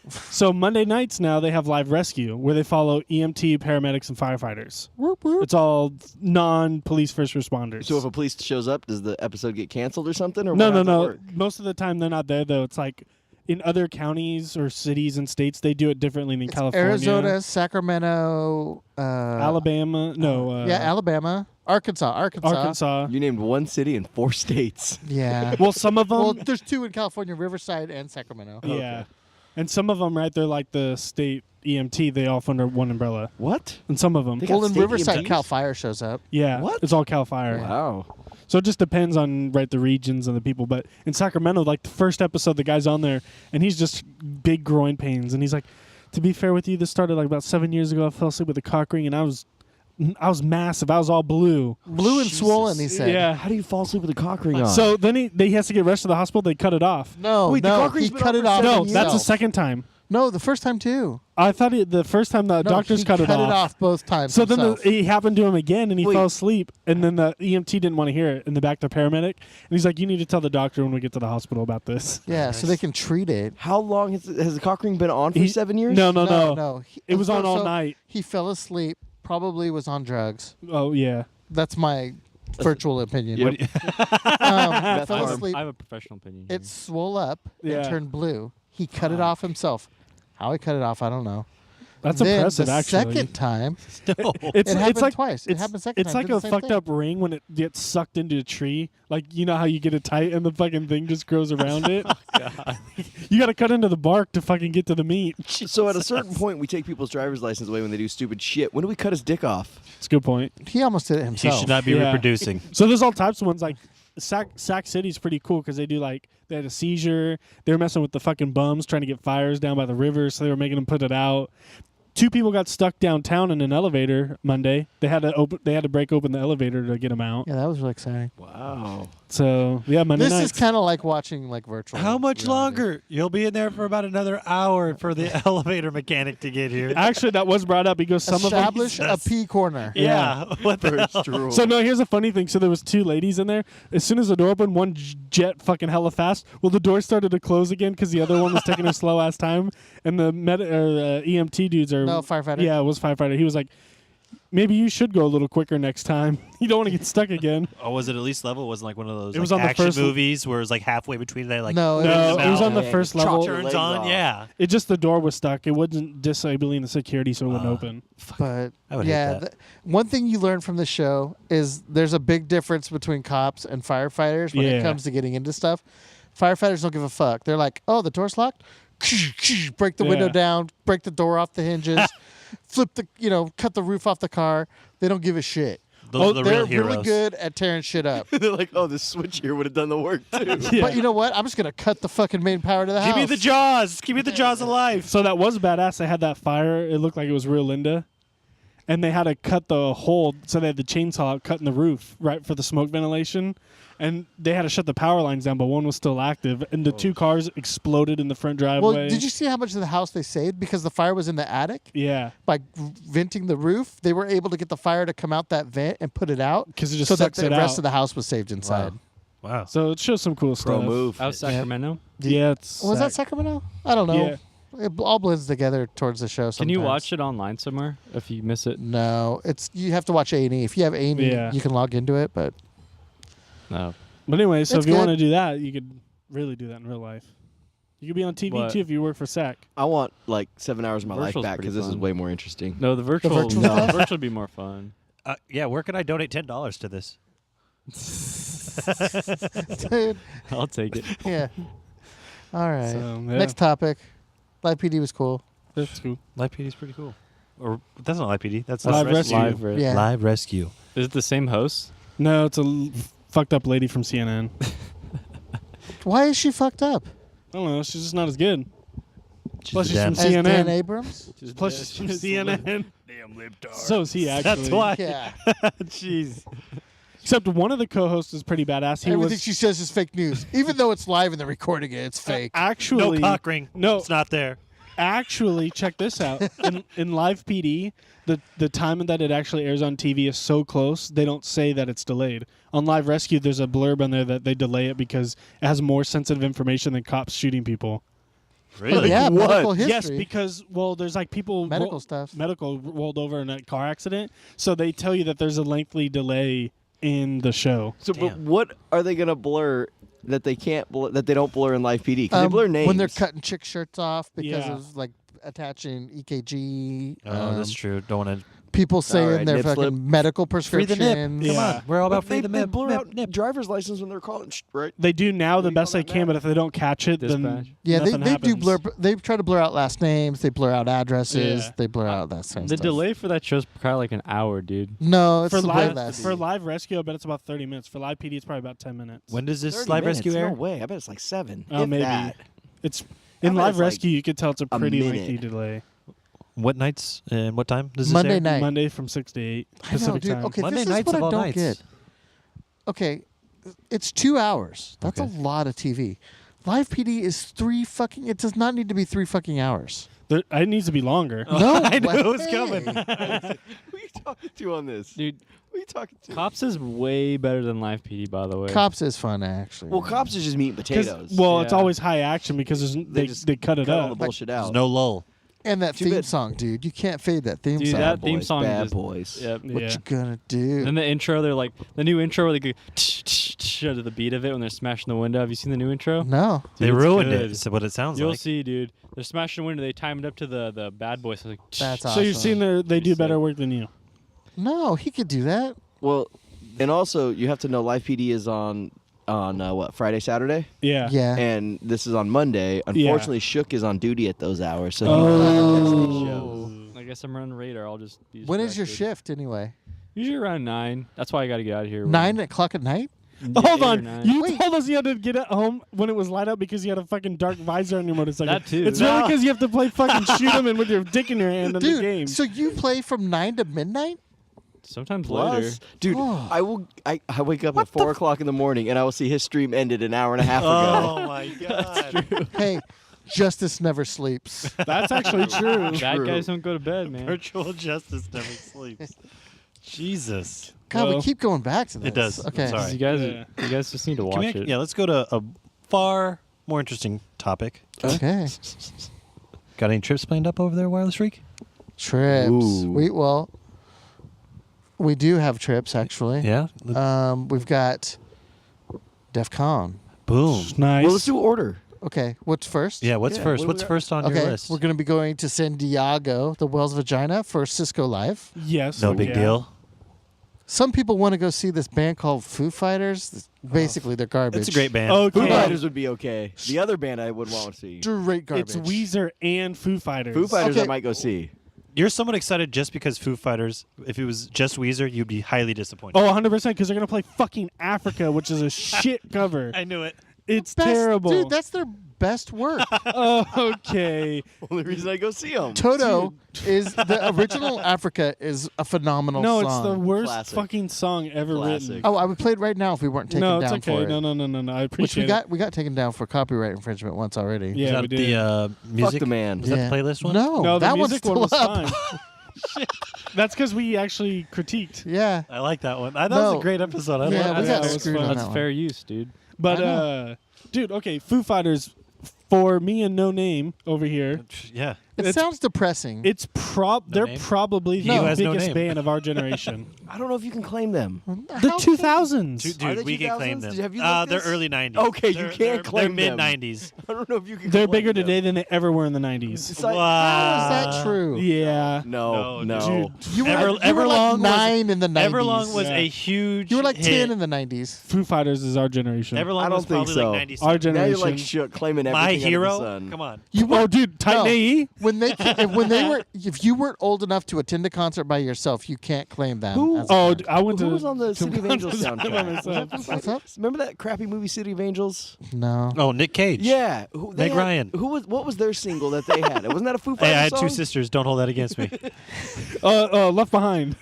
So Monday nights now they have Live Rescue, where they follow EMT, paramedics, and firefighters. Whoop, whoop. It's all non-police first responders. So if a police shows up, does the episode get canceled or something? Or no, what no, how's that no. work? Most of the time they're not there though. It's like in other counties or cities and states they do it differently than It's California, Arizona, Sacramento, Alabama. No, Alabama, Arkansas. You named one city in 4 states. Yeah. Well, some of them. Well, there's 2 in California, Riverside and Sacramento. yeah. And some of them, right, they're like the state EMT. They all fall under one umbrella. What? And some of them. They got Well, in state Riverside, EMTs? Cal Fire shows up. Yeah. What? It's all Cal Fire. Wow. So it just depends on, right, the regions and the people. But in Sacramento, like the first episode, the guy's on there, and he's just big groin pains. And he's like, to be fair with you, this started like about 7 years ago. I fell asleep with a cock ring, and I was massive. I was all blue. Blue and swollen, he said. Yeah. How do you fall asleep with a cock ring on? So then he has to get rushed to the hospital. They cut it off. No, Wait, the no, cock ring's he been cut on it for off. No, himself. that's the second time. No, the first time too. I thought the first time the No, doctors he cut it off. both times. So then himself. it happened to him again, and he Wait. fell asleep. And then the EMT didn't want to hear it, and the back the paramedic. And he's like, "You need to tell the doctor when we get to the hospital about this." yeah, so they can treat it. How long has the cock ring been on for? He- 7 years? No. No. It was on all So night. He fell asleep. Probably was on drugs. Oh yeah. That's my virtual opinion. Yep. Fell hard. asleep. I have a professional opinion. It swole up Yeah. and turned blue. He cut it off himself. How he cut it off, I don't know. That's then impressive, the actually. second time, No. It's it happened like twice. It happened second It's time. like Did a the same fucked thing. up ring when it gets sucked into a tree. Like, you know how you get it tight and the fucking thing just grows around it? You got to cut into the bark to fucking get to the meat. So at a certain point, we take people's driver's license away when they do stupid shit. When do we cut his dick off? It's a good point. He almost did it He himself. should not be Yeah. reproducing. So there's all types of ones. Like Sac City's pretty cool because they do like they had a seizure. They were messing with the fucking bums trying to get fires down by the river, so they were making them put it out. 2 people got stuck downtown in an elevator Monday. They had to break open the elevator to get them out. Yeah, that was really exciting. Wow. So yeah, Monday This nights. is kind of like watching like virtual. How much reality. longer? You'll be in there for about another hour for the elevator mechanic to get here. Actually, that was brought up because some Establish of them. a P corner. Yeah. What the hell? So no, here's a funny thing. So there was 2 ladies in there. As soon as the door opened, one jet fucking hella fast. Well, the door started to close again because the other one was taking her slow ass time. And the EMT dudes are firefighter. Yeah, it was firefighter. He was like, maybe you should go a little quicker next time. You don't want to get stuck again. Oh, was it at least level? It wasn't like one of those It was like on the action first- movies where it was like halfway between they like No, No, it was on Yeah, the first chop level. your turns legs on. off. Yeah. It just the door was stuck. It wasn't disabling the security, so it wouldn't open. But I would hate yeah, that. one thing you learn from the show is there's a big difference between cops and firefighters when Yeah. it comes to getting into stuff. Firefighters don't give a fuck. They're like, oh, the door's locked. Break the window Yeah. down, break the door off the hinges, flip cut the roof off the car. They don't give a shit. Those are the They're real heroes. really good at tearing shit up. They're like, oh, this switch here would have done the work too. Yeah. But you know what? I'm just gonna cut the fucking main power to the house. Give me the jaws. Give me the jaws of life. So that was badass. They had that fire. It looked like it was real Linda. And they had to cut the hole, so they had the chainsaw out cutting the roof, right, for the smoke ventilation. And they had to shut the power lines down, but one was still active. And the 2 cars exploded in the front driveway. Well, did you see how much of the house they saved because the fire was in the attic? Yeah. By venting the roof, they were able to get the fire to come out that vent and put it out, 'Cause it just so that sucks the it rest out. of the house was saved inside. Wow. So it shows some cool Pro stuff. move. Out of Sacramento. Yeah, it's Was that Sacramento? I don't know. Yeah. It all blends together towards the show. Can you sometimes. watch it online somewhere if you miss it? No, you have to watch A&E. If you have A&E, Yeah. you can log into it. But No. But anyway, so It's if you want good. to do that, you could really do that in real life. You could be on TV What? too if you work for SAC. I want like 7 hours of my life Virtual's back because pretty this is fun. way more interesting. No, the virtual. virtual no, stuff? virtual would be more fun. Yeah, where can I donate $10 to this? dude, I'll take it. yeah. All right. So, yeah. Next topic. Live PD was cool. That's cool. Live PD is pretty cool. Or that's not Live PD. That's Live Rescue. Live, right? Yeah. Live Rescue. Is it the same host? No, it's a fucked up lady from CNN. Why is she fucked up? I don't know. She's just not as good. Plus, a she's from damn- As CNN. Dan Abrams? Plus, she's from CNN. Damn libtard. So is he actually. That's why. Yeah. Jeez. Except one of the co-hosts is pretty badass. He Everything was she says is fake news. Even though it's live and they're recording it, it's fake. actually No cock ring. No. It's not there. Actually, check this out. In live PD, the time that it actually airs on TV is so close, they don't say that it's delayed. On Live Rescue, there's a blurb on there that they delay it because it has more sensitive information than cops shooting people. Really? Yeah, What? medical history. Yes, because, well, there's like people... Medical stuff. Medical rolled over in a car accident, so they tell you that there's a lengthy delay in the show. So, but Damn. what are they gonna blur that they can't that they don't blur in live PD? Because they blur names when they're cutting chick shirts off because Yeah. of like attaching EKG. Oh, that's true. Don't want to. people saying right, their nip fucking slip. medical Free the prescriptions. nip. Come Yeah. on. We're all about But free the they nip. blew nip, out nip. driver's license when they're calling, right? They do now the do you best call they that can, now? but if they don't catch it, then Dispatch. Yeah, nothing they do happens. blur. They try to blur out last names. They blur out addresses. Yeah. They blur out that sort of The stuff. delay for that show's probably like an hour, dude. No, it's For way live less. for live rescue, I bet it's about 30 minutes. For live PD, it's probably about 10 minutes. When does this 30 live minutes, rescue air? No way. I bet it's like 7. Oh, if maybe. that. It's I in bet live it's like rescue. You could tell it's a a pretty minute. lengthy delay. What nights and what time does this Monday air? night. Monday from 6 to 8 I know, Pacific dude. time. Okay, Monday this is nights what of I all don't nights. get. Okay, it's 2 hours. That's Okay. a lot of TV. Live PD is 3 fucking. It does not need to be 3 fucking hours. It needs to be longer. No, I knew it was way. coming. Who are you talking to on this? Dude, Who are you talking to? Cops is way better than Live PD, by the way. Cops is fun actually. Well, cops is just meat and 'Cause- potatoes. well, it's Yeah. always high action because they cut it cut all up. the bullshit out. There's no lull. and that Too theme bad. song, dude. You can't fade that theme Dude, song. that theme boys, song bad is boys. Yep. What Yeah. you gonna do? Then the intro, they're like the new intro where they go to the beat of it when they're smashing the window. Have you seen the new intro? No. They Dude, it's ruined good. it. It's what it sounds You'll like. see, dude. They're smashing the window. They time it up to the bad boy. So like, That's So you're awesome. seeing they do Sick. better work than you. No, he could do that. Well, and also you have to know Live PD is on what, Friday, Saturday, Yeah. Yeah. and this is on Monday. Unfortunately, Shook is on duty at those hours, so Oh. I guess I'm running radar. I'll just be When is your distracted. shift anyway? Usually around 9. That's why I got to get out of here. 9 o'clock at night? Hold 8 or on. 9. You Wait. told us you had to get at home when it was light up because you had a fucking dark visor on your motorcycle. That too. It's really No. because you have to play fucking shoot 'em and with your dick in your hand in the Dude, game. so you play from 9 to midnight? Sometimes later. Plus, dude, Oh. I wake up at 4 o'clock in the morning and I will see his stream ended an hour and a half ago. Oh my god. Hey, justice never sleeps. That's actually true. Bad True. guys don't go to bed, man. Virtual justice never sleeps. Jesus. God, we Well, keep going back to this. It does. I'm Okay. sorry. You guys, Yeah. you guys just need to Can watch we, it. yeah, let's go to a far more interesting topic. Okay. Got any trips planned up over there, Wireless Freak? Trips. Ooh. We do have trips actually. Yeah. We've got DEF CON. Boom. Nice. Well, let's do order. Okay, what's first? Yeah. What's Yeah, first? what do we What's got? first on your Okay, list? we're going to be going to San Diego, the Wells Vagina, for Cisco Live. Yes. no big yeah. deal. Some people want to go see this band called Foo Fighters. Basically, they're garbage. It's a great band. Okay. Foo Fighters would be okay. The other band I would want to see. Straight garbage. It's Weezer and Foo Fighters. Foo Fighters Okay. I might go see. You're somewhat excited just because Foo Fighters. If it was just Weezer, you'd be highly disappointed. Oh, 100% because they're going to play fucking Africa, which is a shit cover. I knew it. It's Best- terrible. Dude, that's their best work. Oh, okay. Only reason I go see them. Toto is the original Africa is a phenomenal No, song. it's the worst Classic. fucking song ever Classic. written. Oh, I would play it right now if we weren't taken No, it's down okay. for it. No. I Which appreciate we got taken down for copyright infringement once already. Yeah, Is that we did. the music? Fuck the man. Was that the playlist one? No, No, the that one's music still one was up. fine. That's because we actually critiqued. Yeah. I like that one. That was No. a great episode. I Yeah, love we that. got that was screwed fun. on That's that one. fair use, dude. But, I dude, okay, Foo Fighters, for me and No Name over here, Yeah. It It's- sounds depressing. they're Name? probably He the who has no biggest name. band of our generation. I don't know if you can claim them. The 2000s. Are Dude, they we can 2000s? claim them. Have you looked They're this? early 90s. Okay, you They're- can't they're, claim They're them. mid 90s. I don't know if you can. They're claim bigger them. today than they ever were in the 90s. It's like, How is that true? Yeah. No, No, no. Dude, You were, Ever- you were like Everlong was- 9 in the 90s. Everlong was Yeah. a huge. You were like hit. 10 in the 90s. Foo Fighters is our generation. Everlong I don't was think probably so. like 97. Our Now generation. you're like shook, claiming everything My under the hero. sun. Come on. Oh, dude, Titan No. AE? When they if you weren't old enough to attend a concert by yourself, you can't claim them. Who- as a Oh, band. I went to. Who was on the City of Angels concerts by soundtrack? myself. What's up? Remember that crappy movie City of Angels? No. Oh, Nick Cage. Yeah. They Meg had- Ryan. What was their single that they had? Wasn't that a Foo Fighters Hey, I had song? two sisters. Don't hold that against me. Left Behind.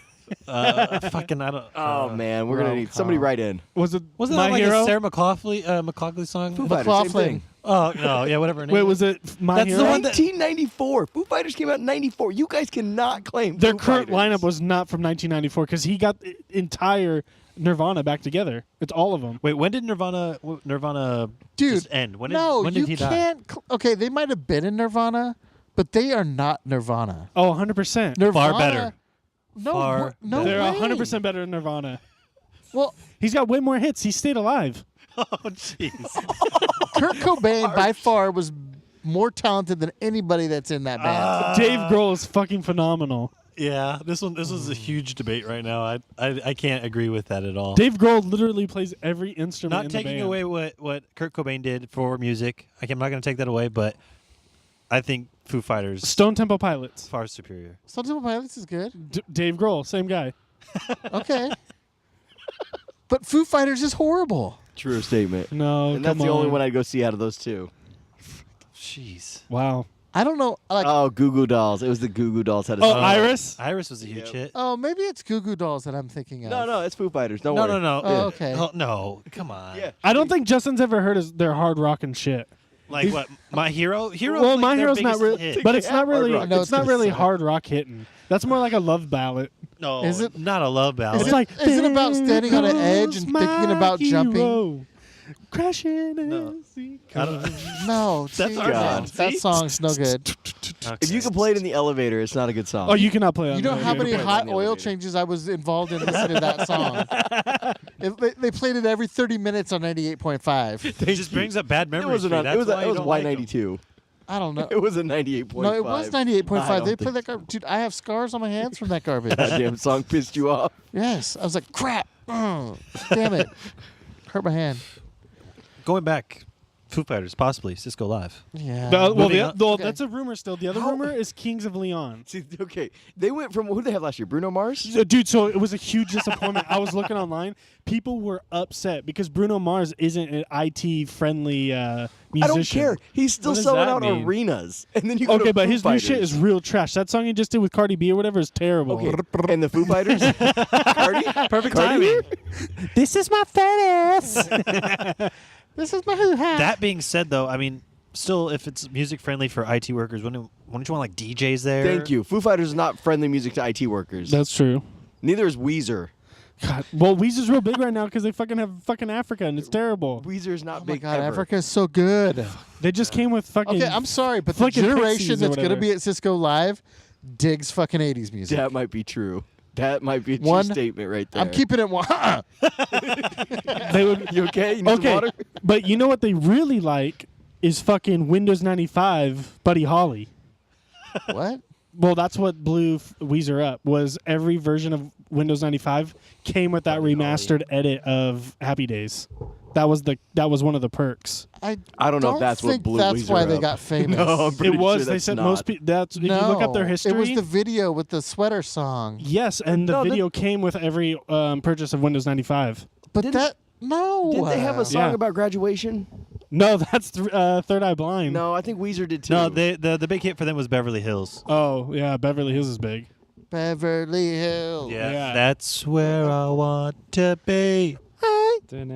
Fucking, I don't. Oh man, we're gonna need somebody write in. Was it Wasn't My that like Hero? a Sarah McLachlan song? Foo Fighters, same McLaughlin. thing. Oh no, yeah, whatever. her name Wait, is. was it My That's the Hero? one that- 1994. Foo Fighters came out in '94. You guys cannot claim Their Foo current Fighters. lineup was not from 1994 because he got the entire Nirvana back together. It's all of them. Wait, when did Nirvana Dude, just end? When no, did you he die? can't. Okay, they might have been in Nirvana, but they are not Nirvana. Oh, 100%. Nirvana. better. No, Far no They're way. 100% better than Nirvana. Well, He's got way more hits. He stayed alive. Oh jeez. Kurt Cobain by far was more talented than anybody that's in that band. Dave Grohl is fucking phenomenal. Yeah, this is a huge debate right now. I can't agree with that at all. Dave Grohl literally plays every instrument. Not in taking the band. away what Kurt Cobain did for music. I'm not going to take that away, but I think Foo Fighters Stone Temple Pilots. far superior. Stone Temple Pilots is good. Dave Grohl, same guy. Okay. But Foo Fighters is horrible. True statement. No, And that's come the only on. one I'd go see out of those two. Jeez. Wow. I don't know. Like, Oh, Goo Goo Dolls. It was the Goo Goo Dolls had a Oh, song. Iris. Iris was a huge hit. oh, maybe it's Goo Goo Dolls that I'm thinking of. No, it's Foo Fighters. Don't No, worry. no. Oh, okay. Oh, no, come on. Yeah. I don't think Justin's ever heard their hard rock and shit. Like what? My Hero? Hero Well, was My like their Hero's not biggest really, hit. but it's not Hard really. rock. I know It's it's not gonna really suck. hard rock hitting. That's more like a love ballad. No, Is it- not a love ballad? Is It's like is it about standing on an "There edge and goes thinking my about jumping? hero, crashing No. as he I don't- comes." No, That's see, our God. that song's no good. If you can play it in the elevator, it's not a good song. Oh, you cannot play on You know that. how Yeah. many Play it in hot the oil elevator. changes I was involved in listening to that song? They played it every 30 minutes on 98.5. It just brings up bad it memories. was for you. That's why you it was don't like 'em. Y92. I don't know. It was a 98.5. No, it was I 98.5. don't They played think that garbage. Dude, I have scars on my hands from that garbage. That damn song pissed you off. Yes. I was like, crap. Damn it. Hurt my hand. Going back, Foo Fighters, possibly Cisco Live. Yeah. Moving on. Okay. That's a rumor still. The other rumor is Kings of Leon. See, okay, they went from who did they have last year? Bruno Mars. Dude, so it was a huge disappointment. I was looking online. People were upset because Bruno Mars isn't an IT-friendly musician. I don't care. He's still What does selling that out mean? arenas, and then you go Okay, to but Foo his Fighters. new shit is real trash. That song he just did with Cardi B or whatever is terrible. Okay, and the Foo Fighters. Cardi, Perfect Cardi timing. This is my fetish. This is my hoo-ha. That being said, though, I mean, still, if it's music friendly for IT workers, wouldn't you want like DJs there? Thank you. Foo Fighters is not friendly music to IT workers. That's true. Neither is Weezer. God. Well, Weezer's real big right now because they fucking have fucking Africa and it's terrible. Weezer is not Oh my big God, ever. Africa is so good. They just came with fucking. Okay, I'm sorry, but the fucking generation Pixies or that's going to whatever. be at Cisco Live digs fucking 80s music. That might be true. That might be a true One- statement right there. I'm keeping it one. They would. You okay? You need some Okay, water? but you know what they really like is fucking Windows 95 Buddy Holly. What? Well, that's what blew Weezer up. Was every version of Windows 95 came with that remastered edit of Happy Days. That was one of the perks. I don't know if that's what think blew that's Weezer why they up. got famous. No, I'm pretty It was. sure They that's said not. most people. That's if no, you look up their history. It was the video with the sweater song. Yes, and the No, video came with every purchase of Windows 95. But Didn't- that no. Did they have a song Yeah. about graduation? No, that's Third Eye Blind. No, I think Weezer did too. No, the big hit for them was Beverly Hills. Oh yeah, Beverly Hills is big. Beverly Hills. Yeah. That's where I want to be.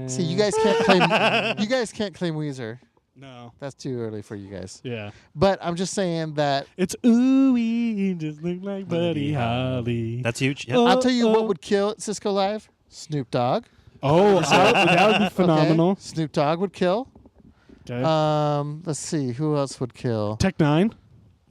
See, you guys can't claim. You guys can't claim Weezer. No. That's too early for you guys. Yeah. But I'm just saying that It's ooh, just look like Buddy Holly. That's huge. Yeah. I'll tell you what would kill at Cisco Live. Snoop Dogg. Oh, that would be phenomenal. Okay. Snoop Dogg would kill. Okay. Let's see. Who else would kill? Tech 9.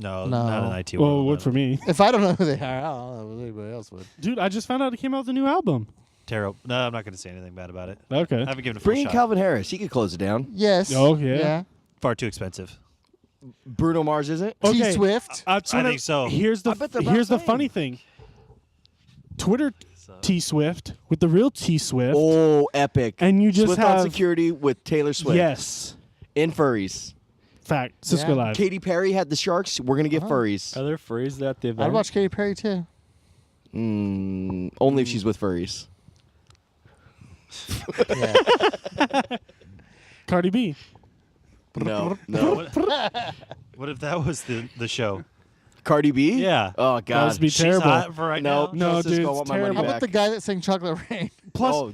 No, No. not an IT Well, world. would for me. If I don't know who they are, I don't know if anybody else would. Dude, I just found out he came out with a new album. Terrible. No, I'm not going to say anything bad about it. Okay. I haven't given it a full Bring in shot. Calvin Harris. He could close it down. Yes. Oh, yeah. Yeah. Far too expensive. Bruno Mars isn't. Okay. T Swift. I think so. Here's the I bet they're about here's the the funny same. thing. Twitter T Swift with the real T Swift. Oh, epic! And you just Swift have on security with Taylor Swift. Yes. in furries. Fact. Cisco Yeah. Live. Katy Perry had the Sharks. We're gonna get furries. Are there furries at the I'd event? watch Katy Perry too. Only if she's with furries. Yeah. Cardi B. No, no. What if that was the show? Cardi B? Yeah. Oh God. Must be She's terrible. hot for right Nope. now. No, Cisco, dude, I it's want my money terrible. How about back. the guy that sang Chocolate Rain? Plus, Oh,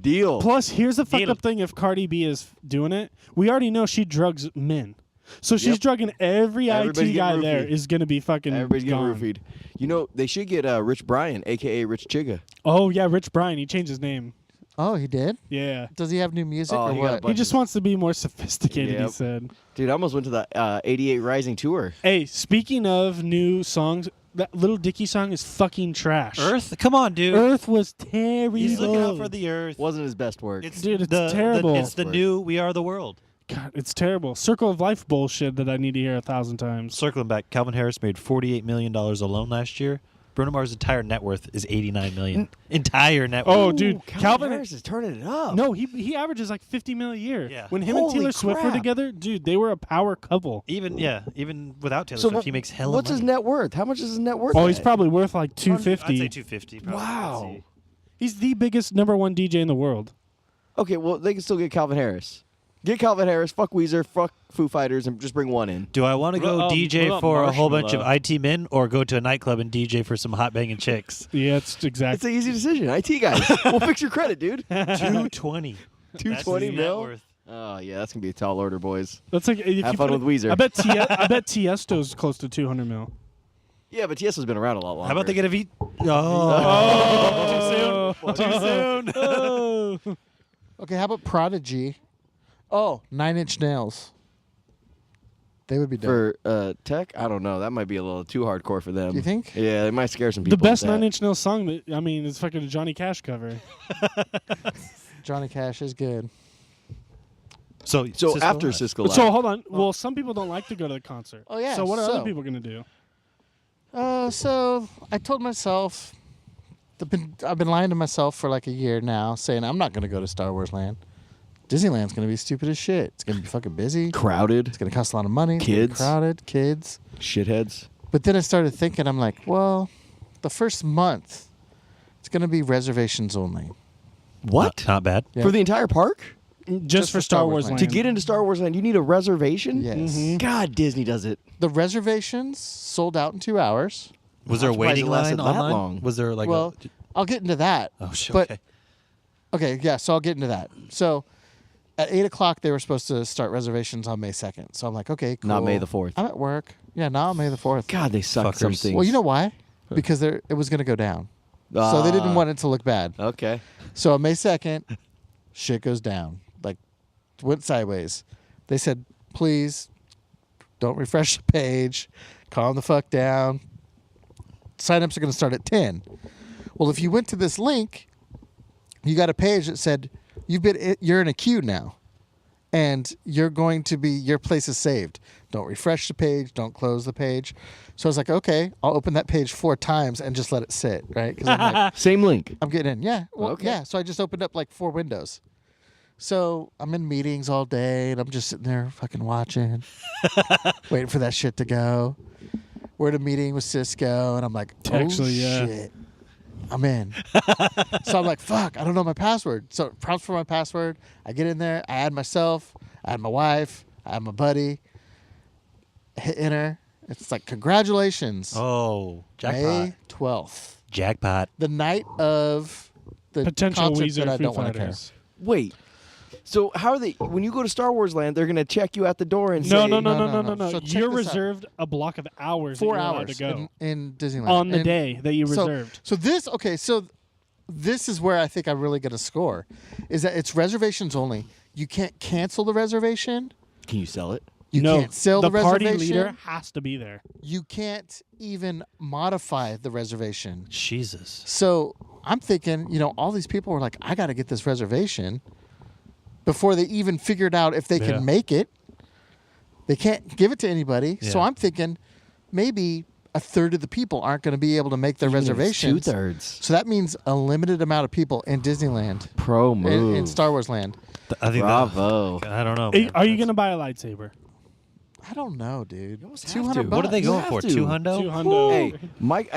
deal. plus, here's the fucked Deal. up thing: if Cardi B is doing it, we already know she drugs men. So she's Yep. drugging every Everybody's IT guy getting there roofied. is gonna be fucking Everybody's getting gone. roofied. You know, they should get Rich Brian, a.k.a. Rich Chigga. Oh yeah, Rich Brian. He changed his name. Oh, he did? Yeah. Does he have new music Oh, or he got a what? bunch He just wants to be more sophisticated. He Yep. said. Dude, I almost went to the 88 Rising tour. Hey, speaking of new songs, that Little Dicky song is fucking trash. Earth? Come on, dude. Earth was terrible. He's looking out for the earth. Wasn't his best work. Dude, it's terrible. It's the new We Are the World. God, it's terrible. Circle of Life bullshit that I need to hear 1,000 times. Circling back, Calvin Harris made $48 million alone last year. Bruno Mars' entire net worth is $89 million. Entire net worth. Oh, dude, Calvin Harris is turning it up. No, he averages like $50 million a year. Yeah. When him and Holy Taylor Swift were crap. together, dude, they were a power couple. Even without Taylor So Swift, he makes hella what's money. his net worth? How much is his net worth? Oh, he's at? probably worth like I'd $250. say $250. Probably. Wow. Let's see. He's the biggest #1 DJ in the world. Okay, well they can still get Calvin Harris. Get Calvin Harris. Fuck Weezer. Fuck Foo Fighters, and just bring one in. Do I want to go What DJ about for a whole bunch of Marshmello? IT men or go to a nightclub and DJ for some hot banging chicks? Yeah, it's It's exactly. an easy decision. IT guys, we'll fix your credit, dude. 220. 220 net mil. worth. Oh yeah, that's gonna be a tall order, boys. That's like if Have you fun put with it- Weezer. I bet Tiesto's close to 200 mil. Yeah, but Tiesto's been around a lot longer. How about they get a V? Oh, Too soon. Oh. Okay, how about Prodigy? Oh, 9 Inch Nails. They would be dope. for tech? I don't know. That might be a little too hardcore for them. You think? Yeah, it might scare some The people. best with that. 9 Inch Nails song, is fucking a Johnny Cash cover. Johnny Cash is good. So Cisco after Live. Cisco Live. So hold on. Well, some people don't like to go to the concert. Oh, yeah, So what are so- other people gonna do? So I told myself, I've been lying to myself for like a year now, saying I'm not going to go to Star Wars Land. Disneyland's going to be stupid as shit. It's going to be fucking busy. crowded It's going to cost a lot of money. It's gonna be Kids. crowded. Kids. shitheads. But then I started thinking, I'm like, well, the first month, it's going to be reservations only. What? Not bad. Yeah. For the entire park? Just for Star Wars Land. To get into Star Wars Land, you need a reservation? Yes. Mhm. God, Disney does it. The reservations sold out in 2 hours. Was there a I'm surprised waiting it lasted line that online? long. Was there like Well, I'll get into that. Oh, shit. But, Okay. okay, yeah, so I'll get into that. So at 8 o'clock, they were supposed to start reservations on May 2nd. So I'm like, okay, cool. Not May the 4th. I'm at work. Yeah, not May the 4th. God, they suck Fuckers. some things. Well, you know why? Because it was going to go down. So they didn't want it to look bad. Okay. So on May 2nd, shit goes down. Like, went sideways. They said, please don't refresh the page. Calm the fuck down. Signups are going to start at 10. Well, if you went to this link, you got a page that said, you're in a queue now. And your place is saved. Don't refresh the page. Don't close the page. So I was like, okay, I'll open that page 4 times and just let it sit, right? Because I'm like, Same link. I'm getting in. Yeah. Well, Okay. yeah. So I just opened up like 4 windows. So I'm in meetings all day and I'm just sitting there fucking watching, waiting for that shit to go. We're at a meeting with Cisco and I'm like, oh Actually, yeah. shit. I'm in. So I'm like, fuck, I don't know my password. So prompts for my password. I get in there. I add myself. I add my wife. I add my buddy. Hit enter. It's like, congratulations. Oh, jackpot. May 12th. Jackpot. The night of the Potential concert Weezer that I Foo don't want to care. Fighters. Wait. So how are they? When you go to Star Wars Land, they're gonna check you at the door and No, say, no. no. So check You're this out. reserved a block of hours. 4 that you're allowed hours to go in Disneyland. on the And day that you so, reserved. So this is where I think I'm really going to score, is that it's reservations only. You can't cancel the reservation. "Can you sell it?" You no, can't sell the the party reservation. leader has to be there. You can't even modify the reservation. Jesus. So I'm thinking, all these people were like, I got to get this reservation before they even figured out if they Yeah. can make it. They can't give it to anybody. So Yeah. I'm thinking maybe a third of the people aren't going to be able to make their reservations. 2/3. So that means a limited amount of people in Disneyland, Pro move. in Star Wars Land. I think Bravo. I don't know. Are, man. are you That's- gonna buy a lightsaber? I don't know, dude. almost have 200 to. bucks. What are they You going have for? to. 200? 200. Hey, Mike.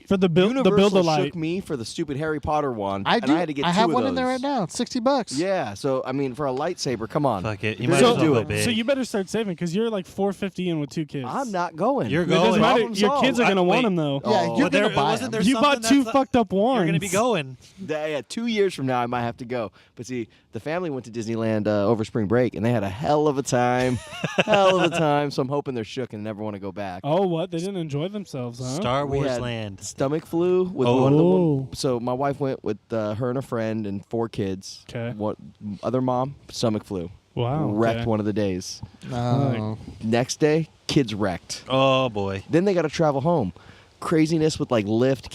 For the build Universal the light. shook me for the stupid Harry Potter one, I and do. I had to get I two have of one those. in there right now. It's $60. Yeah, so I mean, for a lightsaber, come on. Fuck it. You If might you're as gonna well do go it. big. So you better start saving because you're like 450 in with 2 kids. I'm not going. You're It doesn't going. matter. Problem Your solved. kids are gonna want wait. them though. Yeah, Oh. you're But there- going to buy wasn't them. there You bought something 2 that's fucked up ones. You're gonna be going. Yeah, 2 years from now, I might have to go. But see, the family went to Disneyland over spring break, and they had a hell of a time. So I'm hoping they're shook and never want to go back. Oh, what? They didn't enjoy themselves, huh? Star We Wars had Land. Stomach flu with Oh. one of the Oh. So my wife went with her and a friend and 4 kids. 'Kay. What other mom? Stomach flu. Wow. Wrecked okay. one of the days. No. Next day, kids wrecked. Oh boy. Then they got to travel home. craziness with like Lyft.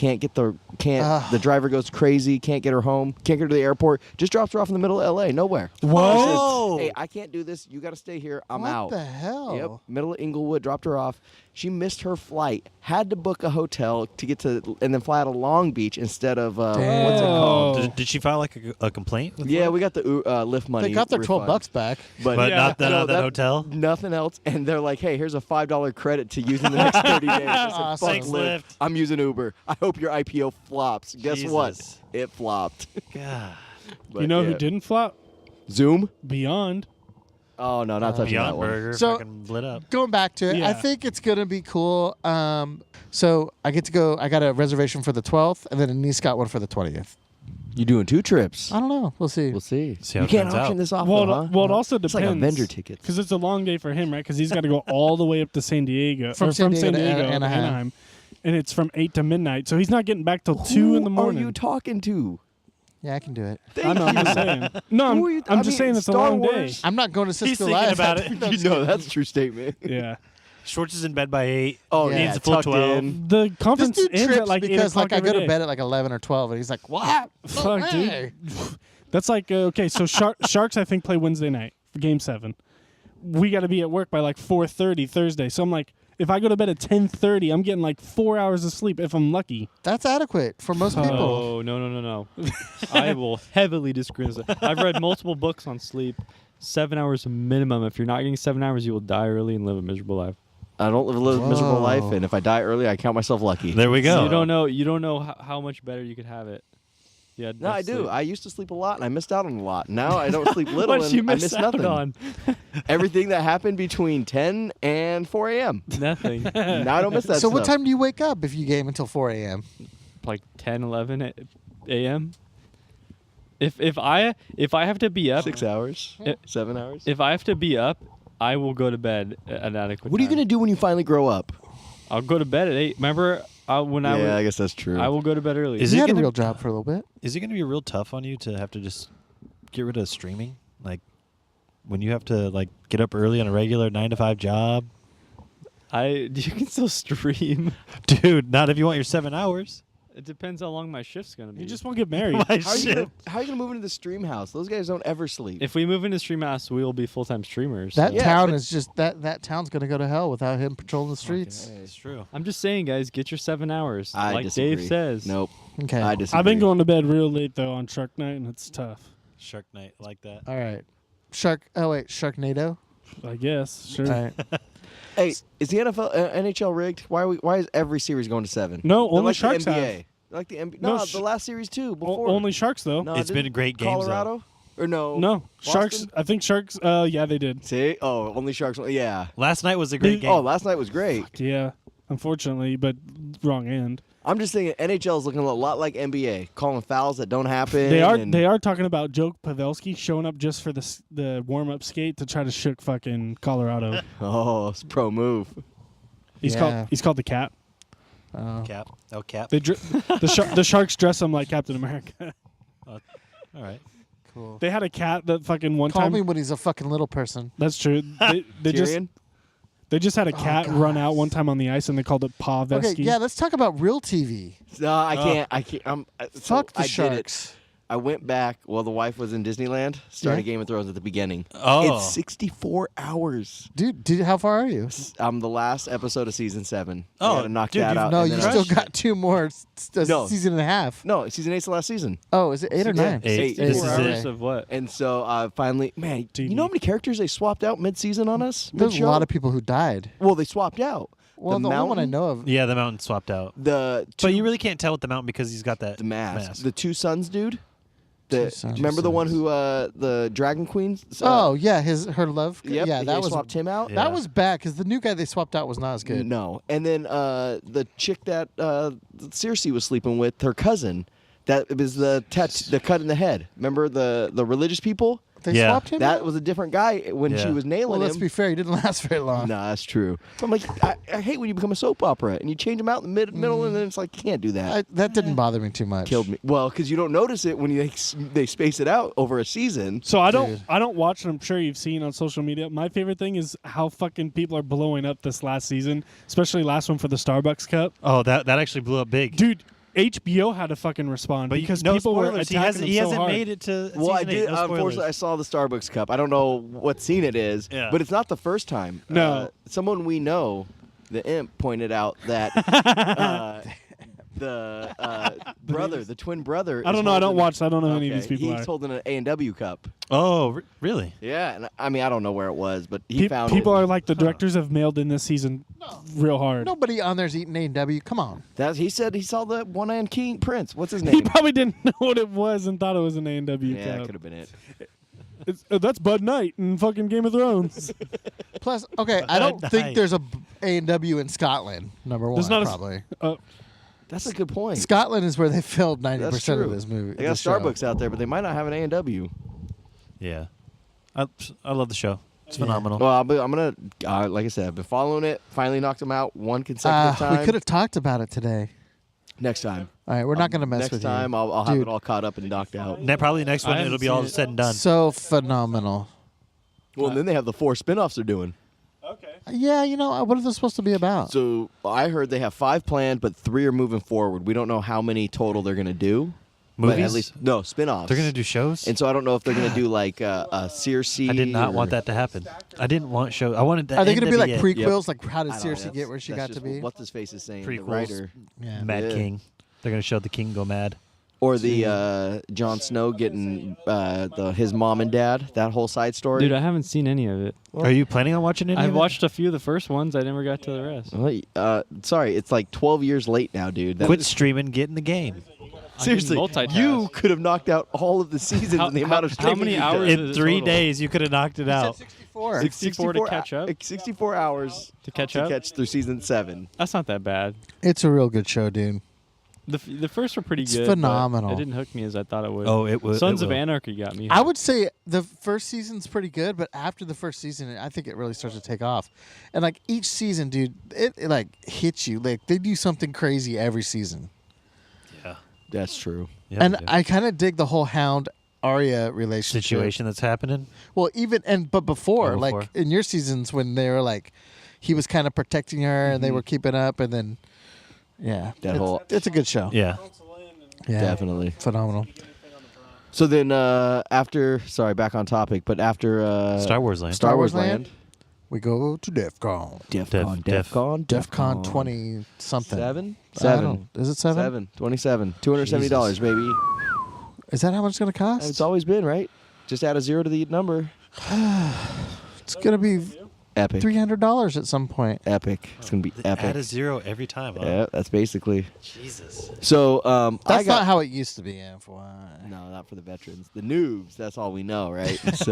The driver goes crazy. Can't get her home. Can't get her to the airport. Just drops her off in the middle of L.A. Nowhere. What? Says, hey, I can't do this. You got to stay here. I'm what out. the hell? Yep. Middle of Inglewood. Dropped her off. She missed her flight. Had to book a hotel to get to, and then fly out of Long Beach instead of what's it called? Oh. Did she file like a complaint? with Yeah, Lyft? we got the Lyft money. They got their refund. $12 back. But not that hotel? Nothing else. And they're like, hey, here's a $5 credit to use in the next 30 days. I said, Awesome. fuck Thanks, Lyft. Lyft. I'm using Uber. I hope your IPO flops. Guess what? Jesus. It flopped. God. But You know yeah. who didn't flop? Zoom? Beyond. Oh, no, not touching that Beyond one. Burger So- fucking lit up. Going back to it, I Yeah. think it's gonna be cool. So I get to go. I got a reservation for the 12th, and then Denise got one for the 20th. You doing 2 trips? I don't know. We'll see. We'll see. See how You it can't turns auction out. this off, Well, though, huh? well, it also It's depends. like a vendor ticket. Because it's a long day for him, right? Because he's got to go all the way up to San Diego. From or San San Diego to Diego to Anaheim. Anaheim. And it's from 8 to midnight. So he's not getting back till 2 in the morning. Who are you talking to? Yeah, I can do it. I know, I'm just saying. No, Who are you- I'm I just mean, saying it's a Star long Wars- I'm not going to He's Cisco thinking Live. about it. You know, that's a true statement. day. Yeah. Schwartz is in bed by 8. Oh, Yeah. yeah. Needs a full tucked 12. in. The Just conference do ends trips at like 8 because o'clock like I go every to day. bed at like 11 or 12, and he's like, "What? Fuck, way." dude. That's like, okay, so Sharks, I think, play Wednesday night for Game 7. We got to be at work by like 4:30 Thursday. So I'm like, if I go to bed at 10:30, I'm getting like 4 hours of sleep if I'm lucky. That's adequate for most people." Oh, no. I will heavily disagree with that. I've read multiple books on sleep. 7 hours minimum. If you're not getting 7 hours, you will die early and live a miserable life. I don't live a miserable Whoa. life, and if I die early, I count myself lucky. There we go. You don't know how much better you could have it. Yeah, No, I do. I used to sleep a lot, and I missed out on a lot. Now I don't sleep little, What and you I miss miss out nothing. on? Everything that happened between 10 and 4 a.m. Nothing. Now I don't miss that So what stuff. time do you wake up if you game until 4 a.m.? Like 10, 11 a.m. If I have to be up 6 hours? Eh. 7 hours? if I have to be up, I will go to bed at an adequate What are you time. going to do when you finally grow up? I'll go to bed at 8. Remember when I guess that's true. I will go to bed early. Is You it had a gonna- real job for a little bit. Is it going to be real tough on you to have to just get rid of streaming? Like when you have to like get up early on a regular 9 to 5 job? You can still stream. Dude, not if you want your 7 hours. It depends how long my shift's gonna be. You just won't get married. My How are you shit. gonna move into the stream house? Those guys don't ever sleep. If we move into Stream House, we will be full-time streamers. That Yeah, town but- is just that town's gonna go to hell without him patrolling the streets. It's true. I'm just saying, guys, get your 7 hours. I like disagree. Dave says. Nope. Okay. I disagree. I've been going to bed real late, though, on Shark Night, and it's tough. Shark Night, I like that. All right. Sharknado. I guess. Sure. All right. Hey, is the NFL, NHL rigged? Why is every series going to 7? No, They're only like Sharks the NBA. have. They're like the NBA. No, No, the last series too. Before. Only Sharks, though. No, It's didn't been great games, though. Colorado or no? No. Boston? Sharks. I think Sharks. Yeah, they did. See? Oh, only Sharks. Yeah. Last night was a great game. Oh, last night was great. Yeah. Unfortunately, but wrong end. I'm just thinking NHL is looking a lot like NBA, calling fouls that don't happen. They are. and- They are talking about Joe Pavelski showing up just for the warm up skate to try to shook fucking Colorado. Oh, it's a pro move. He's Yeah. called the Cap. Cap. Oh, Cap. The Sharks dress him like Captain America. All right. Cool. They had a cat that fucking one Call time. me when he's a fucking little person. That's true. They just had a cat run out one time on the ice and they called it Pavelski. Okay, yeah, let's talk about real TV. No, I can't. I can't. So Fuck the I did it. Sharks. I went back while the wife was in Disneyland, started Yeah. Game of Thrones at the beginning. Oh. It's 64 hours. Dude, how far are you? I'm the last episode of season 7. Oh, I gotta knock dude, that you've- out. No, and you then still got 2 more No. season and a half. No, season 8's the last season. Oh, is it 8 or 9? 8. This is 4 it. hours of what? And so finally, man, TV. you know how many characters they swapped out mid-season on us? There's a Mid-show? lot of people who died. Well, they swapped out. Well, the only one I Mountain, know of. Yeah, the mountain swapped out. The But two- you really can't tell with the mountain because he's got that the mask. The Two Sons dude. Two Sons. Remember the one who the Dragon Queen? Oh, yeah, her love. Yep. Yeah, they that was swapped him out. Yeah. that was bad because the new guy they swapped out was not as good. No, and then the chick that Cersei was sleeping with, her cousin, that was the cut in the head. Remember the religious people? They Yeah. swapped him. That out? was a different guy when she Yeah. was nailing Well, let's him. be fair. He didn't last very long. No, that's true. But I'm like, I hate when you become a soap opera and you change them out in the middle, and then it's like, you can't do that. That didn't bother me too much. Killed me. Well, because you don't notice it when they space it out over a season. So I Dude. don't watch it. I'm sure you've seen on social media. My favorite thing is how fucking people are blowing up this last season, especially last one for the Starbucks Cup. Oh, that actually blew up big. Dude, HBO had to fucking respond But because no people were spoilers. attacking He him hasn't so hard. made it to Well, I season 8. did. No spoilers. Unfortunately, I saw the Starbucks cup. I don't know what scene it is, Yeah. but it's not the first time. No. Someone we know, the imp, pointed out that the brother, the twin brother. I don't is know. I don't holding- watch. I don't know who any of these Okay, people he's are. holding an A&W cup. Oh, really? Yeah, and I mean I don't know where it was, but he found people it. are like the directors have mailed in this season real hard. Nobody on there's eating A&W. Come on. He said he saw the one-eyed King Prince. What's his name? He probably didn't know what it was and thought it was an A&W yeah, cup. could have been it. That's Bud Knight in fucking Game of Thrones. Plus, okay, I don't Nice. think there's a A&W in Scotland. Number one, There's not a- probably. That's a good point. Scotland is where they filmed That's 90% true. of this movie. They got this show. Starbucks out there, but they might not have an A&W. Yeah. I love the show. It's phenomenal. Well, I'm gonna, like I said, I've been following it. Finally knocked them out one consecutive time. We could have talked about it today. Next time. All right, we're not going to mess Next with time, you. I'll have Dude. it all caught up and knocked out. Probably next one I it'll haven't be all seen it. said and done. So phenomenal. Well, and then they have the 4 spin-offs they're doing. Yeah, what are they supposed to be about? So I heard they have 5 planned, but 3 are moving forward. We don't know how many total they're gonna do. But Movies? at least no spin-offs. They're gonna do shows. And so I don't know if they're gonna do like a Circe. I did not or- want that to happen. I didn't want show. I wanted that. Are they going to be like NBD. prequels? Like, how did I don't know, Circe that's- get where she that's got to just be? What this face is saying. Prequels. The writer. Yeah. Mad Yeah. King? They're gonna show the king go mad. Or the Jon Snow getting his mom and dad. That whole side story. Dude, I haven't seen any of it. Are you planning on watching any? I've of it? watched a few of the first ones. I never got to the rest. Well, sorry, it's like 12 years late now, dude. That- Quit streaming. Get in the game. Seriously, multitask. you could have knocked out all of the seasons in the amount of how many streaming you've hours done. is In it 3 total? days, you could have knocked it out. 64. 64 to catch up? 64 hours To catch to up? catch through season 7. That's not that bad. It's a real good show, dude. The first were pretty It's good. but phenomenal. It didn't hook me as I thought it would. Oh, it was. Sons it of will. Anarchy got me. I would say the first season's pretty good, but after the first season, I think it really starts to take off. And like each season, dude, it like hits you. Like they do something crazy every season. Yeah. That's true. Yeah, And they do. I kind of dig the whole Hound Arya relationship. situation that's happening. Well, but before, Oh, like before. in your seasons when they were like, he was kind of protecting her and they were keeping up, and then, yeah, That whole- it's a good show. Yeah. Yeah, Definitely. phenomenal. So then back on topic, but after Star Wars Land. Star Wars Wars Land. Land? We go to DEFCON. DEFCON 20 something. Seven? I Seven. don't- Is it 7? 7. 27. $270, baby. Is that how much it's going to cost? It's always been, right? Just add a 0 to the number. It's going to be Epic. $300 at some point. Epic. It's going to be Add a epic. 0 every time. Huh? Yeah, that's basically. Jesus. So, That's not how it used to be, FYI. No, not for the veterans. The noobs, that's all we know, right? So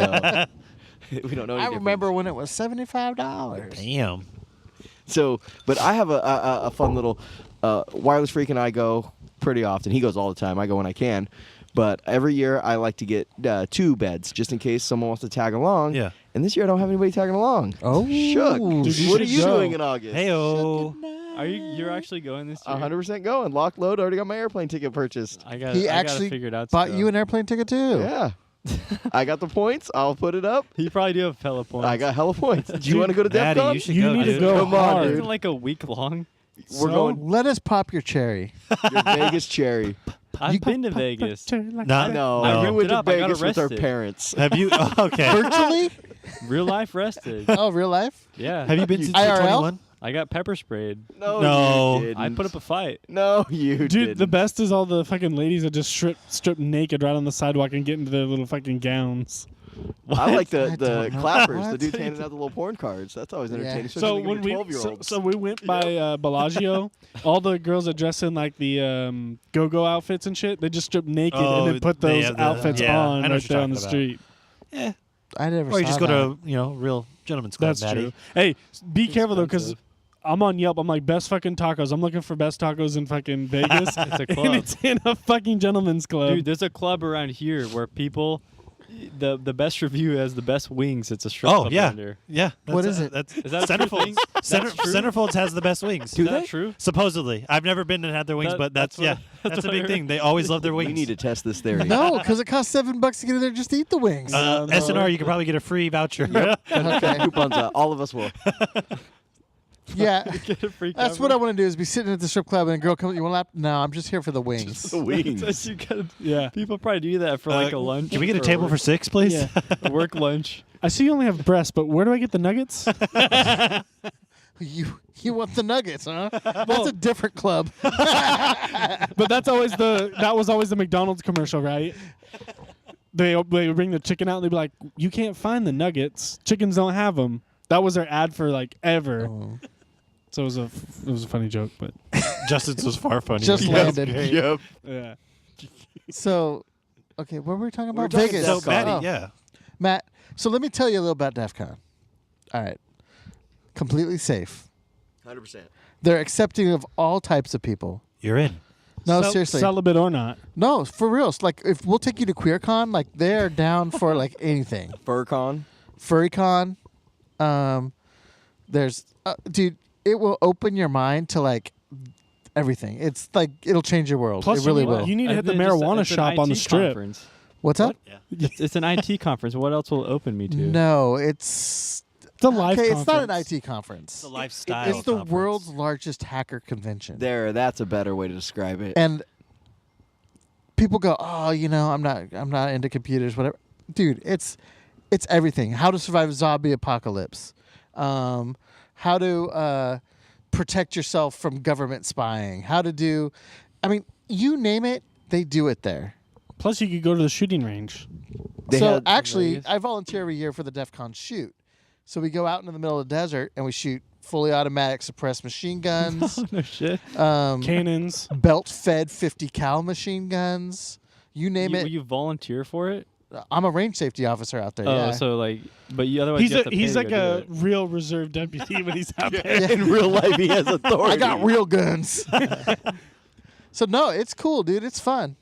we don't know any I difference. remember when it was $75. Damn. So, but I have a fun little wireless freak, and I go pretty often. He goes all the time. I go when I can. But every year I like to get 2 beds just in case someone wants to tag along. Yeah. And this year I don't have anybody tagging along. Oh. Shook. Dude, you What are should you go. doing in August? Heyo. Are you're actually going this year? 100% going. Lock, load. Already got my airplane ticket purchased. I got. He I gotta actually figure it out. bought still. you an airplane ticket, too. Yeah. I got the points. I'll put it up. You probably do have hella points. I got hella points. Do you want to go to Maddie, DEFCON? you should You go, need to dude. go Come on, hard. dude. Isn't it like a week long? We're going Let us pop your cherry. your Vegas cherry. I've been to Vegas. Nah, No, I we ripped went it to up. I got Vegas with our arrested. parents. Have you? Oh, okay. Virtually? Real life rested. Oh, real life? Yeah. Have you been to IRL? 21? I got pepper sprayed. No, No. you didn't. I put up a fight. No, you Dude, didn't. the best is all the fucking ladies that just strip naked right on the sidewalk and get into their little fucking gowns. I like I the don't know. clappers, the What? dudes handing out the little porn cards. That's always entertaining. Yeah. especially So when we 12-year-olds. so we went by Bellagio, all the girls that dress in like the go-go outfits and shit, they just strip naked Oh, and then put they those have the- outfits yeah, on I know right what there you're on the talking about. street. I never Or you saw just go that. to real gentleman's club, That's Maddie. true. Hey, be careful though, because expensive. I'm on Yelp. I'm like best fucking tacos. I'm looking for best tacos in fucking Vegas. It's a club. And it's in a fucking gentleman's club. Dude, there's a club around here where people The best review has the best wings. It's a strip Oh club yeah, around here. yeah. What is it? That's Is that a true thing? Centerfolds. That's true? Centerfolds has the best wings. Is that true? Supposedly, I've never been and had their wings, That- but that's that's what- that's a what I big heard. thing. They always love their wings. We need to test this theory. No, because it costs $7 to get in there just to eat the wings. SNR, you could probably get a free voucher. Okay. Coupons out. All of us will. Yeah. Get a free That's cover. what I want to do is be sitting at the strip club and a girl comes, you want to lap? No, I'm just here for the wings. The wings. That's- you gotta- Yeah. People probably do that for like a lunch. Can we get a or table for 6, please? Yeah. a work lunch? I see you only have breasts, but where do I get the nuggets? You want the nuggets, huh? That's a different club. But that was always the McDonald's commercial, right? They would bring the chicken out and they'd be like, "You can't find the nuggets. Chickens don't have them." That was their ad for like ever. Oh. So it was a funny joke, but Justin's was far funnier. Just landed. Yep. yeah. So, okay, what were we talking about? talking Vegas. So, DEF CON. Maddie, Oh. yeah. Matt, so let me tell you a little about DEF CON. All right. Completely safe. 100%. They're accepting of all types of people. You're in. No, Cel- seriously. celibate or not. No, for real. It's like if we'll take you to QueerCon, like they're down for like anything. FurCon. FurryCon. There's dude, it will open your mind to like everything. It's like it'll change your world. Plus, it really you, will. you need to hit the And then just- marijuana it's an shop on the IT strip. conference. What's up? It's an IT conference. What else will it open me to? No, it's It's a live okay. conference. It's not an IT conference. It's a lifestyle. It's the conference. world's largest hacker convention. That's a better way to describe it. And people go, "Oh, I'm not into computers, whatever." Dude, it's everything. How to survive a zombie apocalypse. How to protect yourself from government spying. How to do you name it, they do it there. Plus, you could go to the shooting range. They So had- actually, Vegas. I volunteer every year for the DEF CON shoot. So we go out into the middle of the desert and we shoot fully automatic suppressed machine guns, No shit. Cannons. belt-fed 50 cal machine guns. You name Will it. you volunteer for it? I'm a range safety officer out there. Oh, yeah. so like, but you otherwise He's you have to pay he's to like go do a it. real reserve deputy when he's out there. In real life, he has authority. I got real guns. So no, it's cool, dude. It's fun.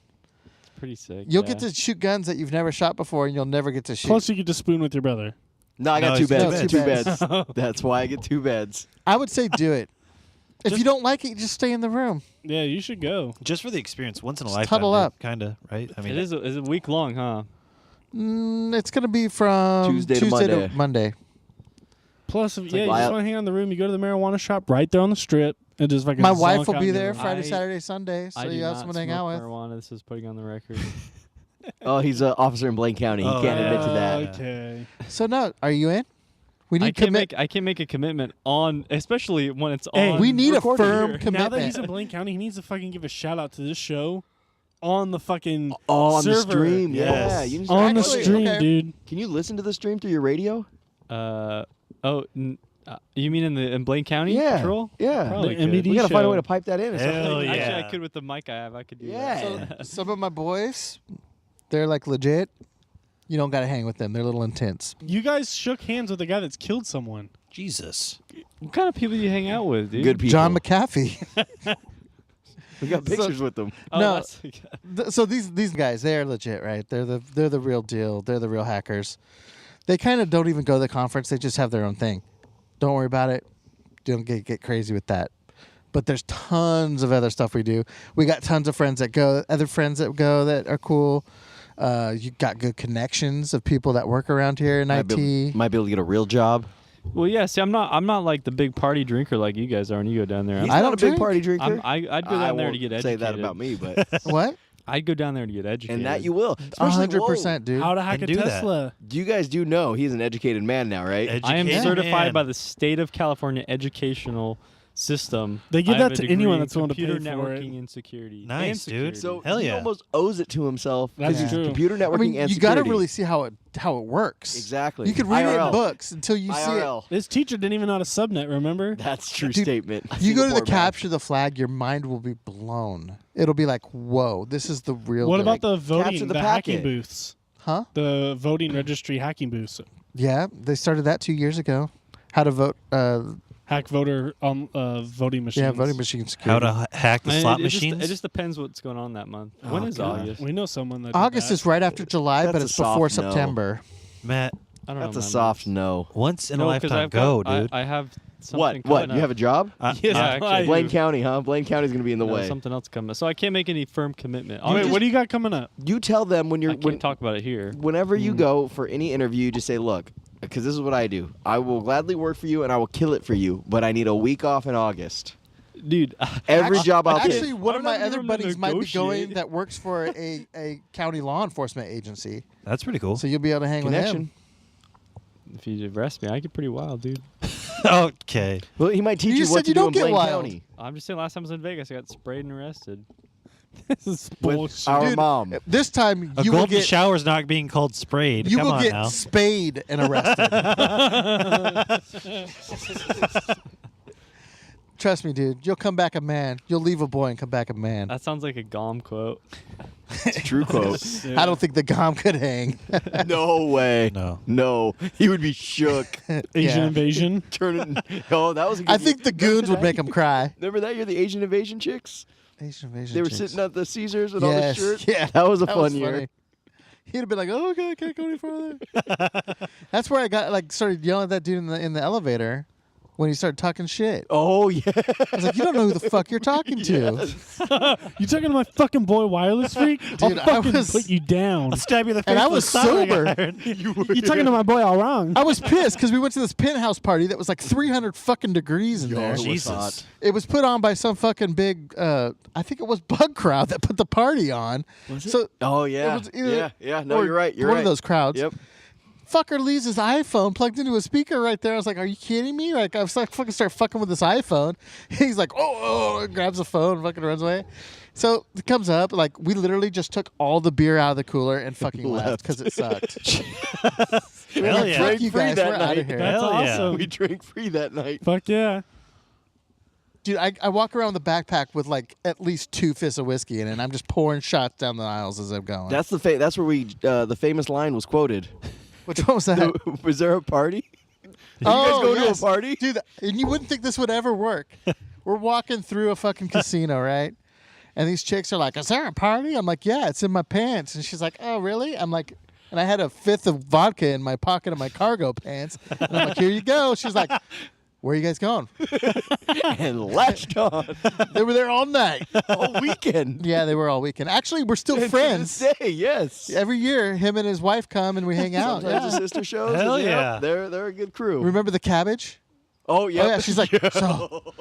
Pretty sick. You'll yeah. get to shoot guns that you've never shot before, and you'll never get to shoot. Plus, you get to spoon with your brother. No, I got No, two it's beds. two Two beds. beds. That's why I get two beds. I would say do it. If you don't like it, just stay in the room. Yeah, you should go. Just for the experience, once in a Just lifetime. huddle up. Kind of, right? I mean, It is a week long, huh? It's gonna be from Tuesday to Monday. Plus, if like you just wild- want to hang out in the room, you go to the marijuana shop right there on the strip and just fucking. My wife zonk will out be in your there room. Friday, I- Saturday, Sunday, so I do you have not someone to hang out smoke with. marijuana. This is putting on the record. Oh, he's an officer in Blaine County. He Oh, can't yeah. admit to that. Okay. So no, are you in? We I need can't make a commitment on, especially when it's Hey, on. We need a recording firm here. commitment. Now that he's in Blaine County, he needs to fucking give a shout out to this show on the fucking Oh, on the server. stream. Yes. Yeah. You need to On the Actually, stream, okay. dude. Can you listen to the stream through your radio? You mean in Blaine County? Yeah. Patrol? Yeah. Probably The NBD could. We gotta find a show. way to pipe that in. or something. Hell Actually, yeah. I could with the mic I have. I could do Yeah. that. Some of my boys, they're like legit. You don't gotta hang with them. They're a little intense. You guys shook hands with a guy that's killed someone. Jesus. What kind of people do you hang out with, dude? Good people. John McAfee. We got pictures with them. Oh, No. that's- So these guys, they are legit, right? They're the real deal. They're the real hackers. They kind of don't even go to the conference. They just have their own thing. Don't worry about it. Don't get crazy with that. But there's tons of other stuff we do. We got tons of friends that go, other friends that go that are cool. You got good connections of people that work around here in IT. Might be able to get a real job. Well, yeah. See, I'm not like the big party drinker like you guys are when you go down there. He's I not don't a big drink. party drinker. I'd go down there to get Say educated. that about me, but What? I'd go down there to get educated. and that you will. Especially 100%, dude. How to hack a do that. Tesla. You guys do know he's an educated man now, right? I am Educated certified man. by the state of California educational system. They give I have that a to anyone degree in that's willing to pay computer for it. networking and security. Nice, and dude. security. So Hell he yeah. almost owes it to himself because That's he's true. computer networking I mean, and you got to security. really see how it works. Exactly. You could read it in IRL. books until you see it. IRL. This teacher didn't even know how to subnet, remember? That's a true Dude, statement. I You see go to the poor man. capture the flag, your mind will be blown. It'll be like, whoa, this is the real What deal. about the capture voting, the the hacking packet. booths? Huh? The voting registry hacking booths. Yeah, they started that 2 years ago. How to vote hack voting machines. Yeah, voting machine How security. to hack the slot it machines? Just depends what's going on that month. Oh, When is God. August? We know someone that. August did is right after July, That's but a it's before soft no. September. Matt, I don't That's know. a man. soft no. once in No, a 'cause lifetime, I've got- dude. I have something What? coming You have a job? Yes, Yeah, I actually. do. Blaine County, huh? Blaine County's gonna be in the No, way. something else coming up. So I can't make any firm commitment. Wait, what do you got coming up? You tell them when I you're can't talk about it here. whenever you go for any interview, just say, look, because this is what I do. I will gladly work for you and I will kill it for you, but I need a week off in August. Dude, Every job I'll Actually, take. one I of don't my have other room to buddies might be going negotiate. that works for a county law enforcement agency. That's pretty cool. So you'll be able to hang with Connection. him. if you arrest me, I get pretty wild, dude. Okay. Well, he might teach You you, said what to you do don't in get Blaine wild. County. I'm just saying. Last time I was in Vegas, I got sprayed and arrested. This is With bullshit. our Dude, mom. This time A you will golden get shower's not being called sprayed. you Come will on get now. spayed and arrested. Trust me, dude. You'll come back a man. You'll leave a boy and come back a man. That sounds like a Gom quote. It's a true quote. Yeah. I don't think the Gom could hang. No way. No. No. He would be shook. Asian Yeah. invasion. Turning. Oh, that was a good I think the goons would make him cry. Remember that year, the Asian invasion chicks? Asian invasion. They were chicks. sitting at the Caesars with all the Yes, shirts. yeah, That was a that fun was year. funny. He'd have been like, "Oh, okay, I can't go any farther." That's where I got started yelling at that dude in the elevator when he started talking shit. Oh, yeah. I was like, "You don't know who the fuck you're talking to." You talking to my fucking boy, wireless freak? I'll Dude, I fucking was- put you down. I'll stab you in the face. And I with was a soldering sober. iron. You talking to my boy all wrong. I was pissed because we went to this penthouse party that was like 300 fucking degrees in there. it was Jesus. hot. It was put on by some fucking big, I think it was Bug Crowd that put the party on. Was it? So Oh, yeah. was either- Yeah. No, or you're right. You're one right. of those crowds. Yep. Fucker leaves his iPhone plugged into a speaker right there. I was like, "Are you kidding me?" Like I was like, "Fucking start fucking with this iPhone." He's like, "Oh," grabs the phone, fucking runs away. So it comes up, like we literally just took all the beer out of the cooler and fucking left because it sucked. Hell yeah. Fuck you Free guys, that we're out night. of here. That's Hell yeah. awesome. We drank free that night. Fuck yeah. Dude, I walk around with a backpack with like at least 2 fists of whiskey in it, and I'm just pouring shots down the aisles as I'm going. That's that's where we the famous line was quoted. Which one was that? Was there a party? Did you Oh, guys go yes. to a party? Dude, and you wouldn't think this would ever work. We're walking through a fucking casino, right? And these chicks are like, "Is there a party?" I'm like, "Yeah, it's in my pants." And she's like, "Oh, really?" I'm like, and I had a fifth of vodka in my pocket of my cargo pants. And I'm like, "Here you go." She's like, "Where are you guys going?" And latched on They were there all night. all weekend. Yeah, they were all weekend. Actually, we're still And friends. To this day, yes. Every year, him and his wife come and we hang out. Sometimes Yeah. the sister shows. Hell and, yeah. They're a good crew. Remember the cabbage? Oh yeah. Oh yeah, she's like, "So,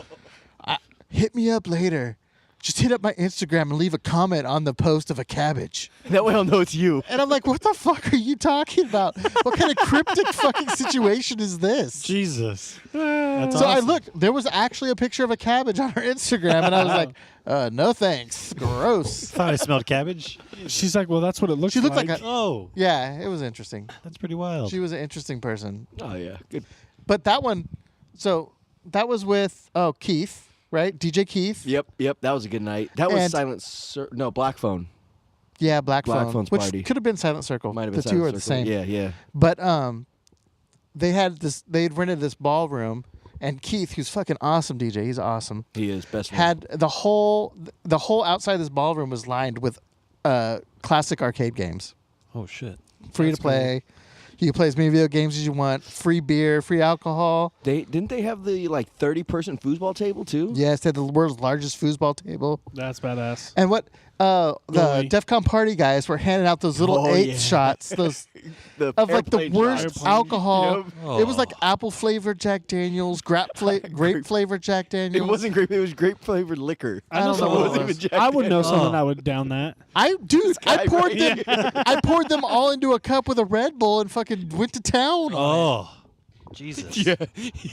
hit me up later. Just hit up my Instagram and leave a comment on the post of a cabbage." that way I'll know it's you. And I'm like, "What the fuck are you talking about? What kind of cryptic fucking situation is this?" Jesus. That's So I awesome. looked. There was actually a picture of a cabbage on her Instagram, and I was like, "No thanks, gross." Thought I smelled cabbage. She's like, well, that's what it looks She looked like like. a. Oh, Yeah, it was interesting. that's pretty wild. She was an interesting person. Oh yeah. Good. But that one, so that was with Keith, right? DJ Keith. Yep. That was a good night. That was And- no Black Phone. Yeah, Black Black Phone, Phone's which party. could have been Silent Circle. Might have been the two are Silent the Circle. same. Yeah. But they had this. They had rented this ballroom, and Keith, who's fucking awesome DJ, he's awesome. He is best friend. Had the whole outside this ballroom was lined with classic arcade games, Oh shit. free to play. You can play as many video games as you want. Free beer, free alcohol. Didn't they have the 30-person foosball table too? Yes, they had the world's largest foosball table. That's badass. And what the Really? DEF CON party guys were handing out those little Oh, eighth yeah. shots, those The of like the airplane worst shots. alcohol. Yep. It was like apple flavored Jack Daniels, grape flavored Jack Daniels. It wasn't grape. It was grape flavored liquor. I don't know someone what wasn't it was. even Jack I would know Daniels. someone that would down that. I guy poured right them. I poured them all into a cup with a Red Bull and fucking went to town. Oh, Jesus. Yeah.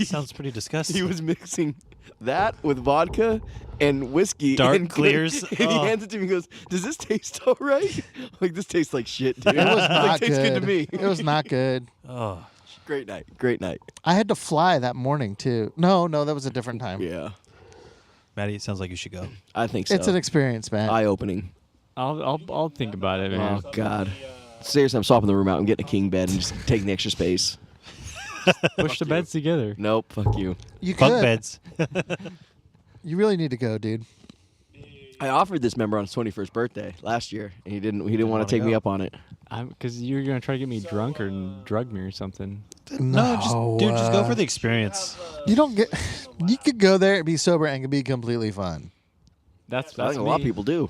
Sounds pretty disgusting. He was mixing that with vodka and whiskey. Dark and clears. And he Oh. hands it to me and goes, "Does this taste all right?" Like, this tastes like shit, dude. It was Like, not tastes good. good to me. It was not good. Oh, Great night. Great night. I had to fly that morning too. No, that was a different time. Yeah. Maddie, it sounds like you should go. I think so. It's an experience, man. eye-opening. I'll think about it, man. Oh, God. Seriously, I'm swapping the room out and getting a king bed and just taking the extra space. Push the beds together. Nope. Fuck you. You Bunk could. beds. You really need to go, dude. I offered this member on his 21st birthday last year, and he didn't want to wanna take me go. up on it. Because you're gonna try to get me drunk or drug me or something. No, just go for the experience. You don't get. You could go there and be sober and be completely fun, That's I think a lot of me. people do.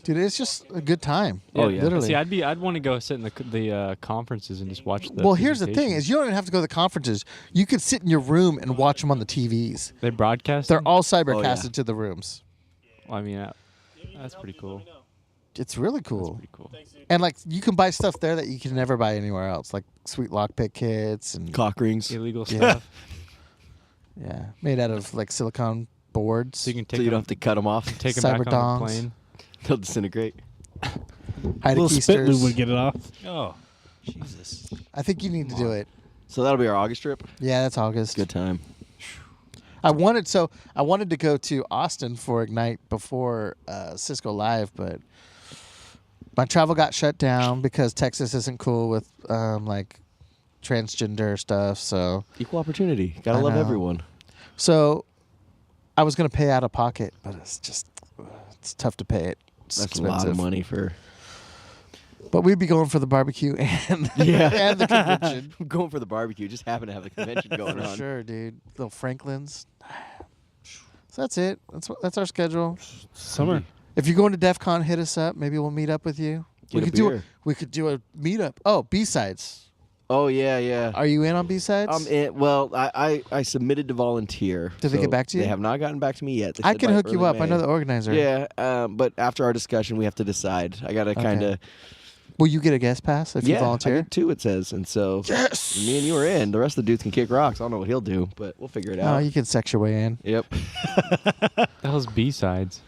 dude. It's just a good time. Oh, yeah. literally. See, I'd want to go sit in the conferences and just watch the. Well, here's the thing: presentations. is you don't even have to go to the conferences. You could sit in your room and watch them on the TVs. They broadcast. They're them? all cybercasted to the rooms. Well, I mean, that's pretty cool. It's really cool. Pretty cool. And like you can buy stuff there that you can never buy anywhere else, like sweet lockpick kits and Cock rings. Illegal Yeah. stuff. yeah, made out of like silicone boards. So you can So take you don't them, have to cut them off. take them cyber back on the dongs. plane. They'll disintegrate. Hide little spit keisters. lube would get it off. Oh, Jesus. I think you need to do it. So that'll be our August trip. Yeah, that's August. Good time. I wanted to go to Austin for Ignite before Cisco Live, but my travel got shut down because Texas isn't cool with like transgender stuff. So Equal opportunity. Gotta I love know. everyone. I was gonna pay out of pocket, but it's tough to pay it. It's That's expensive. a lot of money for. But we'd be going for the barbecue and Yeah. and the convention. I'm going for the barbecue. Just happen to have the convention going For on. sure, dude. Little Franklin's. So that's it. That's our schedule. Summer. If you're going to DEF CON, hit us up. Maybe we'll meet up with you. Get a could do beer. we could do a meetup. Oh, B-sides. Oh yeah, yeah. Are you in on B-sides? Well, I submitted to volunteer. Did they get back to you? They have not gotten back to me yet. They I said can by hook you early up. I May. know the organizer. Yeah, but after our discussion, we have to decide. I gotta kind of. Will you get a guest pass if you I volunteer? get two. It says, and so Yes! me and you are in. The rest of the dudes can kick rocks. I don't know what he'll do, but we'll figure it Oh, out. you can sex your way in. Yep. The hell's B-sides?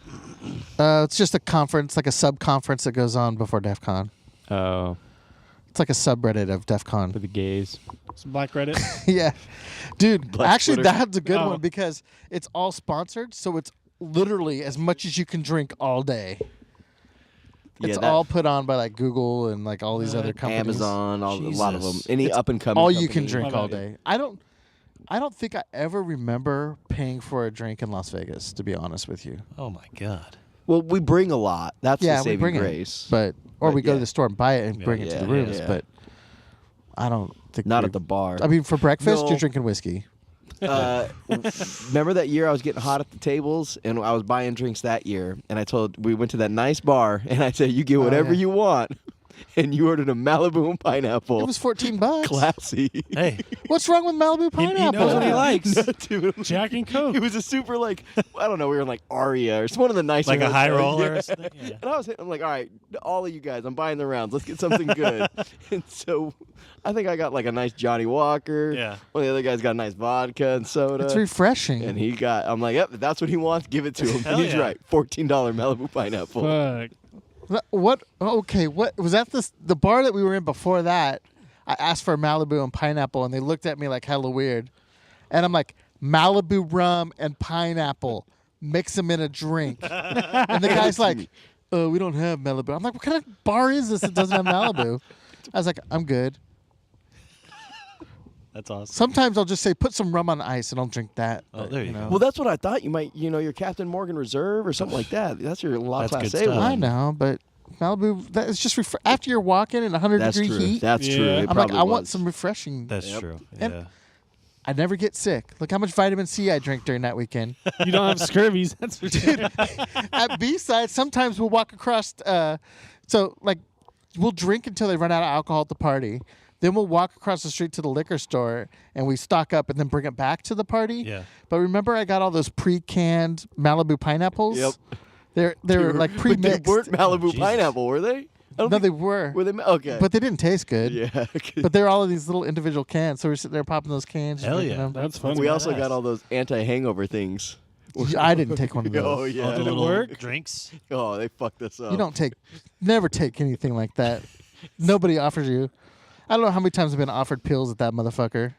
It's just a conference, like a sub-conference that goes on before DEF CON. Oh, It's like a subreddit of DEF CON. for the gays. Some Black Reddit. Yeah. Dude, Black actually, Twitter. that's a good Oh. one because it's all sponsored, so it's literally as much as you can drink all day. Yeah, It's that- all put on by like Google and like all these other companies. Amazon, a lot of them. Jesus. Any It's up and coming. all you can company. drink How all about you? day. I don't think I ever remember paying for a drink in Las Vegas, to be honest with you. Oh my God. Well, we bring a lot. That's Yeah, the we saving bring grace. it, but or But we go to yeah. the store and buy it and bring it to Yeah, the rooms. yeah. But I don't think Not we- at the bar. I mean, for breakfast, No. you're drinking whiskey. Remember that year I was getting hot at the tables and I was buying drinks that year, and we went to that nice bar and I said, you get whatever yeah. you want, and you ordered a Malibu and pineapple. It was $14. Classy. Hey, What's wrong with Malibu pineapple? he knows what he likes. Dude, Jack and Coke. it was a super like I don't know. We were in like Aria or it's one of the nicer Like a high hotels. roller or Yeah. something? Yeah. And I'm like, all right, all of you guys, I'm buying the rounds. Let's get something good. And so I think I got like a nice Johnny Walker. Yeah. One of the other guys got a nice vodka and soda. It's refreshing. And I'm like, yep, if that's what he wants, give it to him. Hell And he's yeah. right. $14 Malibu pineapple. Fuck. What? Okay, what was that? The bar that we were in before that. I asked for Malibu and pineapple, and they looked at me like hella weird. And I'm like, Malibu rum and pineapple, mix them in a drink. And the guy's like, we don't have Malibu. I'm like, what kind of bar is this that doesn't have Malibu? I was like, I'm good. That's awesome. Sometimes I'll just say, put some rum on ice, and I'll drink that. Oh, But, there you go. know. Well, that's what I thought. You might, your Captain Morgan Reserve or something like that. That's your La That's Class good A stuff. one. I know, but Malibu, that is just after you're walking in 100 That's degree true. heat. That's true. Yeah. It I'm like, probably I want was. some refreshing. That's Yep. true. And- Yeah. I never get sick. Look how much vitamin C I drink during that weekend. You don't have scurvies. That's for sure. At B-side, sometimes we'll walk across. We'll drink until they run out of alcohol at the party. Then we'll walk across the street to the liquor store and we stock up and then bring it back to the party. Yeah. But remember, I got all those pre-canned Malibu pineapples. Yep. They were like But pre-mixed. they weren't Malibu Jesus. pineapple, were they? I don't No, think- they were. Were they? Okay. But they didn't taste good. yeah. But they're all of these little individual cans. So we're sitting there popping those cans. Hell drinking yeah. them. That's funny. we also badass. got all those anti-hangover things. I didn't take one of those. Oh yeah. Did it Little work? Drinks. Oh, they fucked us up. You never take anything like that. Nobody offers you. I don't know how many times I've been offered pills at that motherfucker.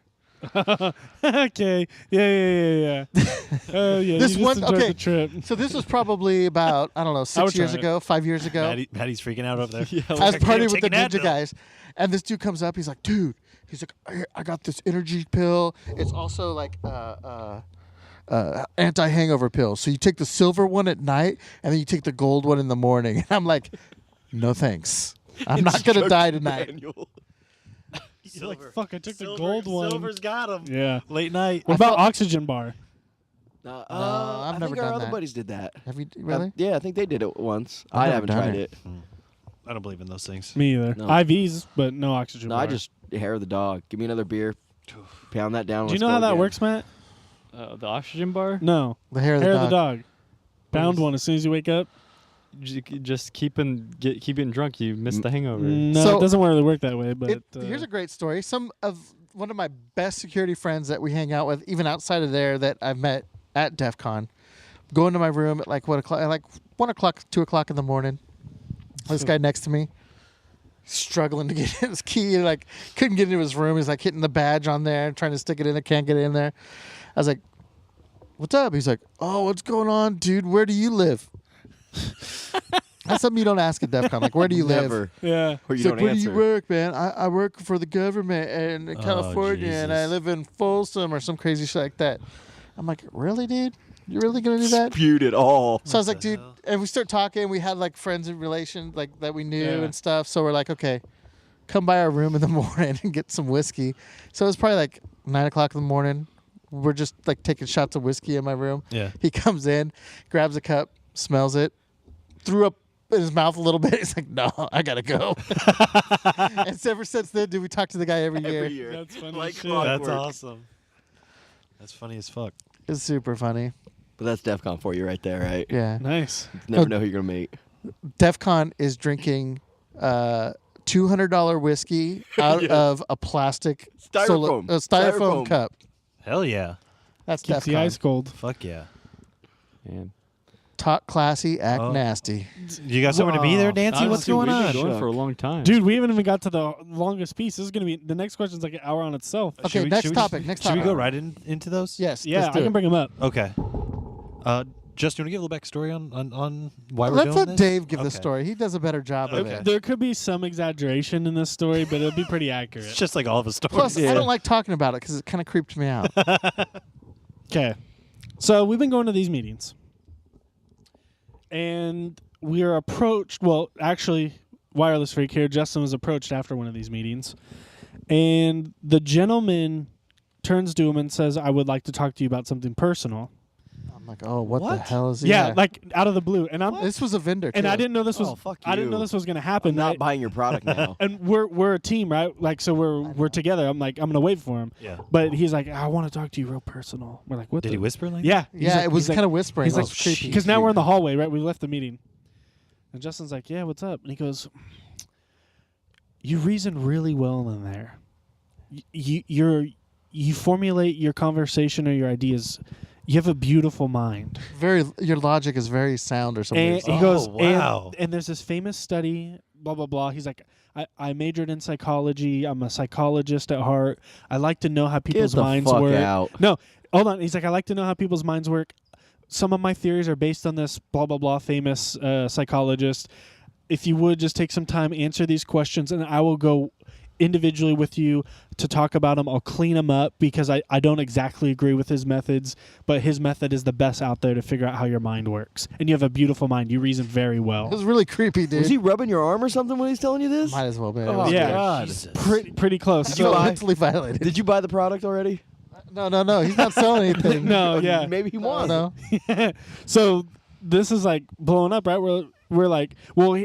Okay. Yeah. Oh yeah. This you one- just enjoyed okay. the trip. So this was probably about, I don't know, I would 6 years try it. ago, 5 years ago. Patty's freaking out over there. I was partying with the Taking ninja Advil. guys, and this dude comes up. He's like, dude, he's like, I got this energy pill. It's also like anti-hangover pill. So you take the silver one at night, and then you take the gold one in the morning. And I'm like, no thanks. I'm not gonna die tonight. Manual. You're like, fuck, I took the gold one. Silver's got him. Yeah. Late night. What about oxygen bar? No, I've I never think our done other that. buddies did that. Have you really? Yeah, I think they did it once. I've I never haven't done tried it. it. I don't believe in those things. Me either. No. IVs, but no oxygen No, bar. I just hair of the dog. Give me another beer. Pound that down. Do you let's know go how that again. works, Matt? The oxygen bar. No. The hair of Hair the of dog. the dog. Pound one as soon as you wake up. Just keep getting drunk. You miss the hangover. No, So- it doesn't really work that way. But Here's a great story. One of my best security friends that we hang out with, even outside of there, that I've met at DEF CON, go into my room at like 1 o'clock, 2 o'clock in the morning. This guy next to me, struggling to get his key, and like couldn't get into his room. He's like hitting the badge on there, trying to stick it in there, can't get it in there. I was like, "What's up?" He's like, "Oh, what's going on, dude? Where do you live?" That's something you don't ask at DEF CON. Like, where do you live? Never. yeah. Or you He's don't like, where do answer. you work, man? I work for the government in California, and I Jesus. live in Folsom or some crazy shit like that. I'm like, really, dude? You really gonna do that? Spewed it all. So I was like, the dude, hell? and we start talking. We had like friends in relation, like that we knew Yeah. and stuff. So we're like, okay, come by our room in the morning and get some whiskey. So it was probably like 9 o'clock in the morning. We're just like taking shots of whiskey in my room. Yeah. He comes in, grabs a cup, smells it, threw up in his mouth a little bit. He's like, no, I gotta go. And so ever since then, dude, we talk to the guy every year. Every year. That's funny Like as shit. clockwork. That's awesome. That's funny as fuck. It's super funny. But that's DEF CON for you right there, right? Yeah. Nice. Never No. know who you're gonna meet. DEF CON is drinking $200 whiskey out of a plastic Styrofoam. styrofoam Styrofoam. cup. Hell yeah. That's Keeps DEF the CON. ice cold. Fuck yeah. Man. Talk classy, act Oh. nasty. You got somewhere to be there, Nancy? What's Honestly, going we've on? been going for a long time. Dude, we haven't even got to the longest piece. This is gonna be the next question's like an hour on itself. Okay, next topic. Next Should topic. we go right into those? Yes. Yeah, let's I do can it. bring him up. Okay. Just you want to give a little backstory on why we're Let's doing let this? Dave give the Okay. story. He does a better job of Okay. it. There could be some exaggeration in this story, but it'll be pretty accurate. It's just like all of his stories. Plus, I don't like talking about it because it kind of creeped me out. Okay. So we've been going to these meetings. And we are approached. Well, actually, Wireless Freak here, Justin was approached after one of these meetings. And the gentleman turns to him and says, I would like to talk to you about something personal. I'm like, oh, what the hell is he? Yeah, like out of the blue. And This was a vendor. and too. I didn't know this was Oh, fuck I didn't you. know this was gonna happen. I'm not right? buying your product now. And we're a team, right? Like, so we're together. I'm like, I'm gonna wait for him. Yeah. But he's like, I want to talk to you real personal. We're like, what? Did the? he whisper like Yeah. Yeah, it was kind of whispering. He's It like, was creepy. because now we're in the hallway, right? We left the meeting, and Justin's like, yeah, what's up? And he goes, you reason really well in there. You formulate your conversation or your ideas. You have a beautiful mind. Your logic is very sound or something. And he goes, wow. and there's this famous study, blah, blah, blah. He's like, I majored in psychology. I'm a psychologist at heart. I like to know how people's the minds fuck work. out. No, hold on. He's like, I like to know how people's minds work. Some of my theories are based on this blah, blah, blah famous psychologist. If you would just take some time, answer these questions, and I will go individually with you to talk about them. I'll clean them up because I don't exactly agree with his methods, but his method is the best out there to figure out how your mind works. And you have a beautiful mind. You reason very It well. was really creepy, dude. Was he rubbing your arm or something when he's telling you this? Might as well be. Oh, Yeah. God. Pretty close. Did you buy- mentally violated. Did you buy the product already? No. He's not selling anything. No, yeah. Maybe he No, won. no. So this is like blowing up, right? We're like, well,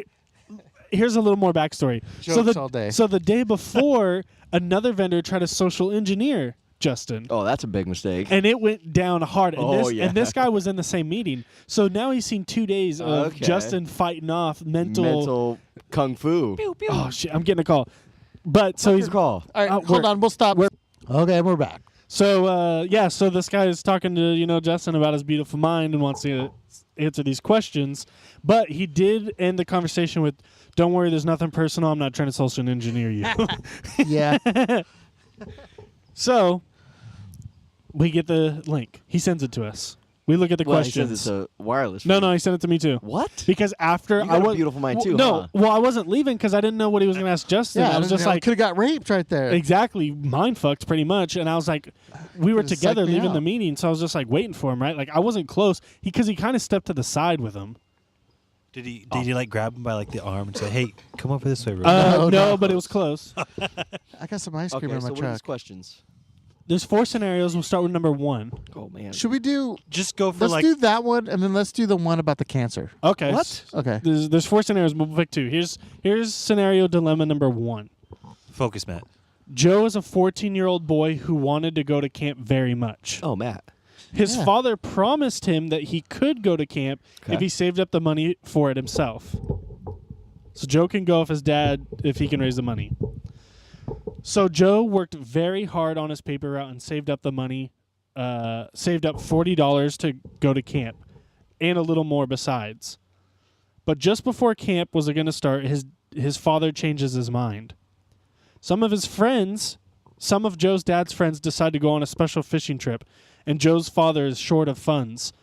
here's a little more backstory. Jokes all day. So the day before, another vendor tried to social engineer Justin. Oh, that's a big mistake. And it went down hard. And, Oh, yeah. and this guy was in the same meeting. So now he's seen 2 days of Okay. Justin fighting off mental. kung fu. Oh, shit. I'm getting a call. But so he's. call. All right, hold we're- on. We'll stop. Okay, we're back. So, so this guy is talking to, Justin about his beautiful mind and wants to answer these questions. But he did end the conversation with, don't worry, there's nothing personal. I'm not trying to social engineer you. Yeah. So We get the link. He sends it to us. We look at the Well, he questions. says it's a wireless. No, feed. no, he sent it to me too. What? Because after You got I a was beautiful mind too, No, huh? well, I wasn't leaving because I didn't know what he was going to ask Justin. Yeah, I was just like, could have got raped right there. exactly, mind fucked pretty much. And I was like, we were Could've together psyched me leaving the out. meeting, so I was just like waiting for him, right? Like I wasn't close because he kind of stepped to the side with him. Did he like grab him by like the arm and say, "Hey, come over this way, bro"? No, No, no. but it was close. I got some ice cream Okay, in so my what are these truck. questions? There's 4 scenarios. We'll start with number 1. Oh man. Should we do? Just go for Let's like do that one, and then let's do the one about the cancer. Okay. What? Okay. There's 4 scenarios. We'll pick 2. Here's scenario dilemma number 1. focus, Matt. Joe is a 14-year-old boy who wanted to go to camp very much. Oh, Matt. His Yeah. father promised him that he could go to camp Okay. if he saved up the money for it himself. So Joe can go if he can raise the money. So Joe worked very hard on his paper route and saved up the money, saved up $40 to go to camp, and a little more besides. But just before camp was going to start, his father changes his mind. Some of Joe's dad's friends decide to go on a special fishing trip, and Joe's father is short of funds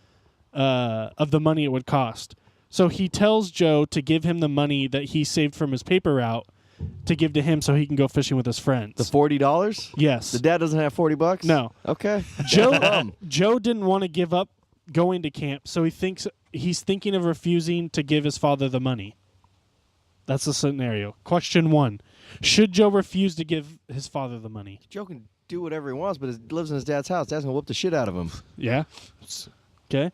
of the money it would cost. So he tells Joe to give him the money that he saved from his paper route to give to him so he can go fishing with his friends. The $40? Yes. The dad doesn't have $40? No. Okay. Joe didn't want to give up going to camp, so he's thinking of refusing to give his father the money. That's the scenario. Question 1. Should Joe refuse to give his father the money? Joe can do whatever he wants, but he lives in his dad's house. Dad's going to whoop the shit out of him. Yeah. Okay.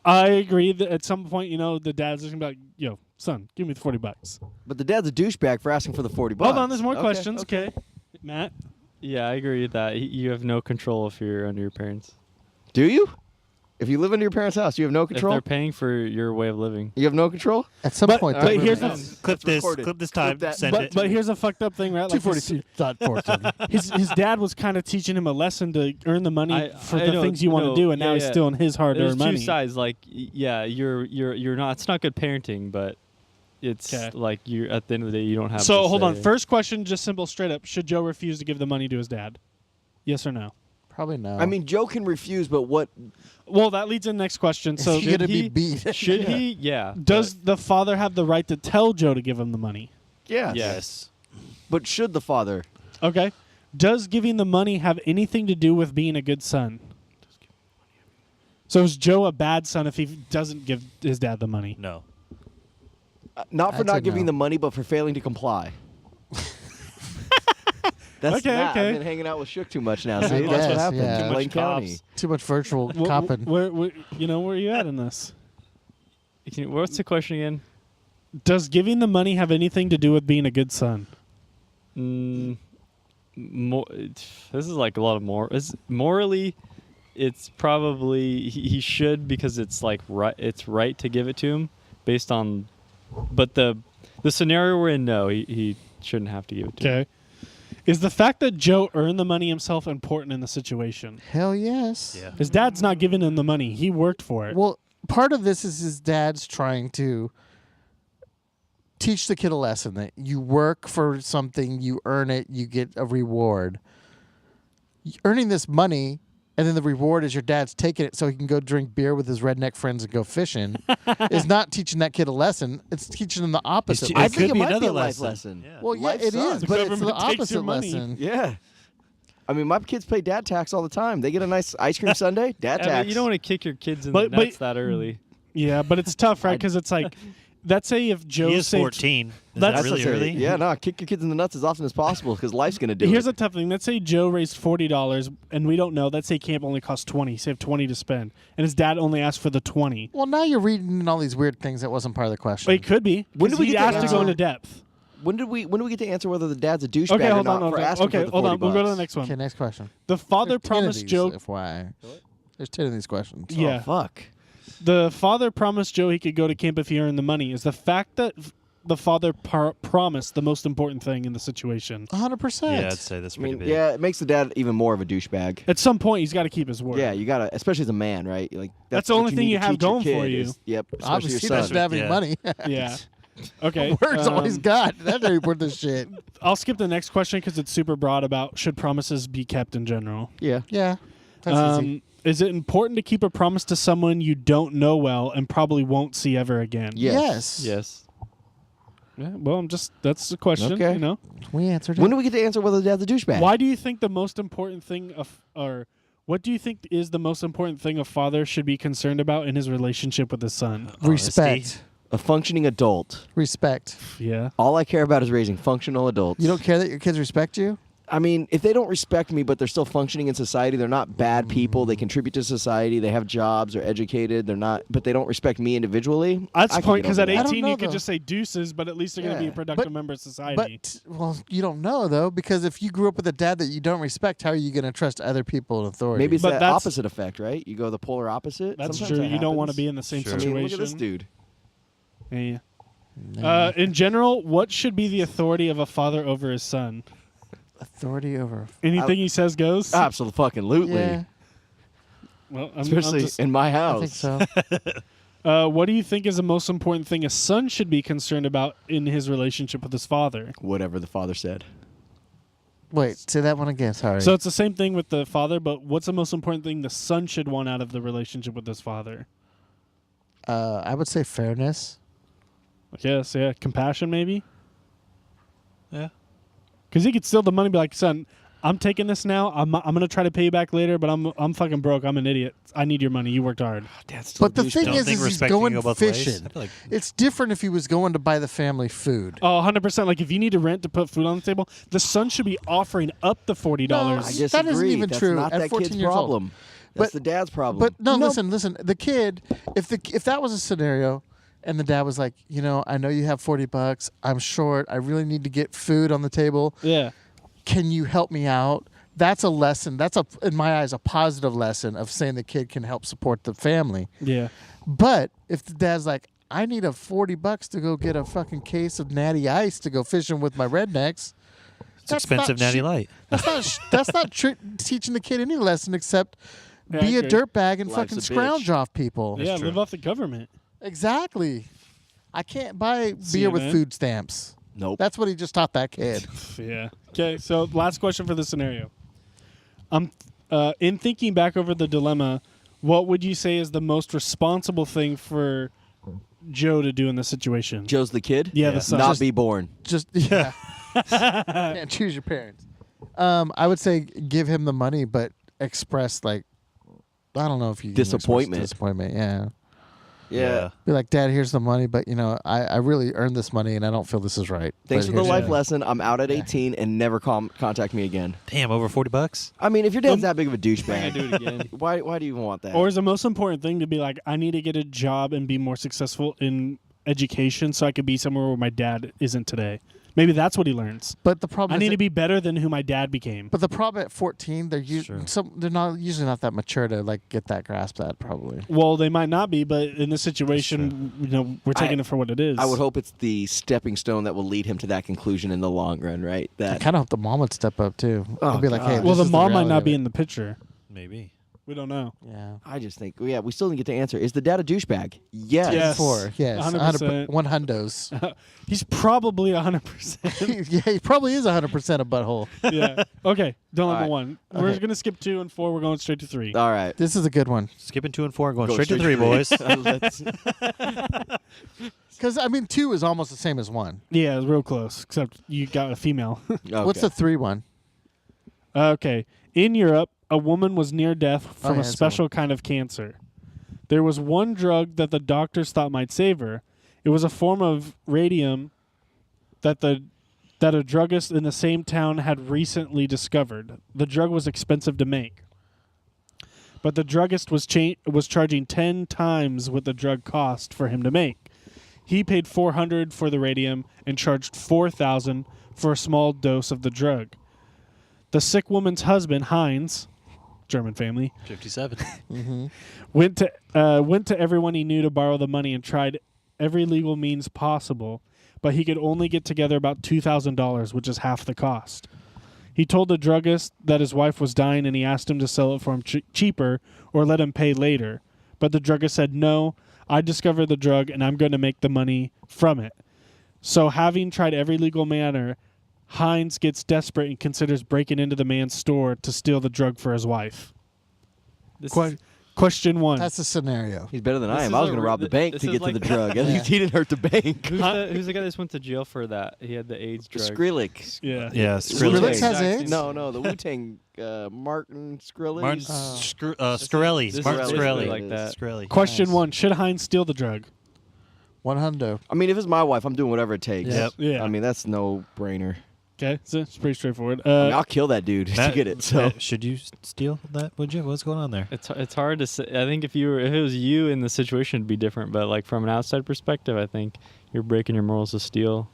I agree that at some point, the dad's just going to be like, yo, son, give me the $40. But the dad's a douchebag for asking for the $40. Hold on, there's more Okay, questions. Okay. Matt? Yeah, I agree with that. You have no control if you're under your parents. Do you? If you live in your parents' house, you have no If control? they're paying for your way of living. You have no control? At some point, but that here's movie- the- Clip this. recorded. Clip this time. Clip that. Send it. But here's a fucked up thing, right? Like 242.4. his dad was kind of teaching him a lesson to earn the money for I the know, things you want to no, do, and now yeah, he's yeah. stealing his There's hard-earned money. 2 sides. Like, yeah, you're not. It's not good parenting, but it's 'Kay. like you. At the end of the day, you don't have. So to hold on. say- First question, just simple, straight up. Should Joe refuse to give the money to his dad? Yes or no? Probably no. I mean, Joe can refuse, but what? Well, that leads in the next question. So He's gonna be he- beat. Should he? Yeah. does the father have the right to tell Joe to give him the money? Yes. Yes. But should the father? Okay. Does giving the money have anything to do with being a good son? So is Joe a bad son if he doesn't give his dad the money? No. Not for I'd not say giving no. the money, but for failing to comply. That's Okay, Matt. okay. I've been hanging out with Shook too much now. See, I that's what guess, happened yeah. in Too much Blaine County. cops. Too much virtual Wh- copping. Where where are you at in this? What's the question again? Does giving the money have anything to do with being a good son? This is like a lot of more. Morally, it's probably he should because it's like right. It's right to give it to him based on, but the scenario we're in, no, he shouldn't have to give it to him. Okay. Is the fact that Joe earned the money himself important in the situation? Hell yes. Yeah. His dad's not giving him the money. He worked for it. Well, part of this is his dad's trying to teach the kid a lesson that you work for something, you earn it, you get a reward. Earning this money, and then the reward is your dad's taking it so he can go drink beer with his redneck friends and go fishing, is not teaching that kid a lesson. It's teaching him the opposite. It I could think it be might be another a life lesson. lesson. Yeah. Well, yeah, Life it sucks. is, but it's the government takes opposite your money. lesson. Yeah. I mean, my kids pay dad tax all the time. They get a nice ice cream sundae, dad Yeah, but tax. you don't want to kick your kids in But- the but- nuts that early. Yeah, but it's tough, right? Because it's like, let's say if Joe He is saved 14. Is That's- that really That's what I say. early? Yeah, no, kick your kids in the nuts as often as possible because life's gonna do Here's it. a tough thing. Let's say Joe raised $40 and we don't know. Let's say camp only cost $20. He saved $20 to spend, and his dad only asked for the $20. Well, now you're reading all these weird things that wasn't part of the question. But it could be. When did we he get to asked to go answer? into depth? When do we get to answer whether the dad's a douchebag Okay, or hold not on. for Okay, asking okay for the hold on. $40? We'll go to the next one. Okay, next question. The father There's 10 of promised these, Joe. FYI. There's 10 of these questions. Yeah. Oh, fuck. The father promised Joe he could go to camp if he earned the money. Is the fact that the father promised the most important thing in the situation? 100%. Yeah, I'd say that's I pretty mean, big. yeah, it makes the dad even more of a douchebag. At some point, he's got to keep his word. Yeah, you gotta, especially as a man, right? Like That's the what only thing need you to have teach your going for kid you. is- yep, especially Obviously, your that's son. having Yeah. money. Yeah. Okay. Word's all he's got. That ain't worth the shit. I'll skip the next question because it's super broad about should promises be kept in general. Yeah. Yeah. That's easy. Is it important to keep a promise to someone you don't know well and probably won't see ever again? Yes. Yes. Yeah, well, that's the question. Okay. You know, We answered it. When do we get to answer whether dad's a douchebag? why do you think the most important thing or what do you think is the most important thing a father should be concerned about in his relationship with his son? Respect. A functioning adult. Respect. Yeah. All I care about is raising functional adults. You don't care that your kids respect you? I mean, if they don't respect me, but they're still functioning in society, they're not bad people. They contribute to society. They have jobs. They're educated. They're not, but they don't respect me individually. That's I the can point, get because over at that. 18 know, you could though. just say deuces, but at least they're going to be a Yeah. productive member of society. But, well, you don't know, though, because if you grew up with a dad that you don't respect, how are you going to trust other people in authority? Maybe it's But that that's- opposite effect, right? You go the polar opposite. That's Sometimes true. that You don't want to happens. be in the same Sure. I mean, situation. look at this dude. Yeah. In general, what should be the authority of a father over his son? authority over. Anything he says goes? Absolutely. Yeah, Well, Especially in my I house. think so. what do you think is the most important thing a son should be concerned about in his relationship with his father? Whatever the father said. Wait, say that one again. Sorry. So it's the same thing with the father, but what's the most important thing the son should want out of the relationship with his father? I would say fairness. Yes, yeah. Compassion, maybe? Yeah. Because he could steal the money and be like, son, I'm taking this now. I'm going to try to pay you back later, but I'm fucking broke. I'm an idiot. I need your money. You worked hard. Dad's still But the a thing douchebag. is think he's respecting going go both ways? fishing. I feel like- It's different if he was going to buy the family food. Oh, 100%. Like, if you need to rent to put food on the table, the son should be offering up the $40. No, I disagree. That isn't even That's true not at that 14 kid's years old. problem. That's But- the dad's problem. But no, listen. The kid, if that was a scenario, and the dad was like, I know you have $40. I'm short. I really need to get food on the table. Yeah. Can you help me out? That's a lesson. That's in my eyes, a positive lesson of saying the kid can help support the family. Yeah. But if the dad's like, I need a $40 to go get a fucking case of Natty Ice to go fishing with my rednecks. It's expensive Natty Light. That's not teaching the kid any lesson except Yeah, be I a agree. dirtbag and Life's fucking a bitch. scrounge off people. Yeah, true. live off the government. Exactly. I can't buy beer with CNN. food stamps. nope. That's what he just taught that kid. Yeah. Okay, so last question for this scenario. In thinking back over the dilemma, what would you say is the most responsible thing for Joe to do in this situation? Joe's the kid. Yeah, the son. Not Just- be born. Just yeah. Can't choose your parents. I would say give him the money, but express like I don't know if you can express Disappointment. Disappointment, yeah. Yeah. Be like, Dad, here's the money, but I really earned this money and I don't feel this is right. Thanks But for the here's life your- lesson. I'm out at 18 and never contact me again. Damn, over $40? I mean, if your dad's that big of a I do douchebag, it again. why do you even want that? Or is the most important thing to be like, I need to get a job and be more successful in education so I could be somewhere where my dad isn't today? Maybe that's what he learns. But the problem I is need that- to be better than who my dad became. But the problem at 14, they're Sure. they're not usually not that mature to like get that grasp that probably. Well, they might not be, but in this situation, we're taking it for what it is. I would hope it's the stepping stone that will lead him to that conclusion in the long run, right? I That kind of hope the mom would step up too. Oh, I'd be like, hey, God. Well, this the is mom might reality not of be it. in the picture. Maybe. We don't know. Yeah. I just think, we still didn't get to answer. Is the dad a douchebag? Yes. Yes. 4, yes, 100%. 100 hundos. He's probably 100%. Yeah, he probably is 100% a butthole. Yeah. Okay. Dilemma All right. 1. We're Okay. gonna skip 2 and 4. We're going straight to 3. All right. This is a good one Skipping 2 and 4 and going Go straight to 3, boys. Let's- because 2 is almost the same as 1. Yeah, it's real close. Except you got a female. What's okay. the 3 one? Okay. In Europe, a woman was near death from yeah, a that's the special kind of cancer. There was one drug that the doctors thought might save her. It was a form of radium that a druggist in the same town had recently discovered. The drug was expensive to make, but the druggist was charging 10 times what the drug cost for him to make. He paid $400 for the radium and charged $4,000 for a small dose of the drug. The sick woman's husband, Heinz, German family, 57. went to everyone he knew to borrow the money and tried every legal means possible, but he could only get together about $2,000, which is half the cost. He told the druggist that his wife was dying and he asked him to sell it for him cheaper or let him pay later. But the druggist said, "No, I discovered the drug and I'm going to make the money from it." So having tried every legal manner, Heinz gets desperate and considers breaking into the man's store to steal the drug for his wife. This Question 1. That's a scenario. He's better than This I am. is I was a going to re- rob the bank this to is get to like- the drug. At least he didn't hurt the bank. who's the guy that just went to jail for that? He had the AIDS drug. Skrillex. Yeah. Yeah, Skrillex Skrillex. has AIDS? No, the Wu-Tang, Martin Skrillex. Martin Skrelly. this is Martin basically Skrelly. like that. Skrelly. Question Nice. 1. Should Hines steal the drug? 100. I mean, if it's my wife, I'm doing whatever it takes. Yep. Yeah. I mean, that's no brainer. Okay, so it's pretty straightforward. I mean, I'll kill that dude to get it. So Matt, should you steal that? Would you? What's going on there? It's hard to say. I think if it was you in the situation, it'd be different. But like from an outside perspective, I think you're breaking your morals of steel.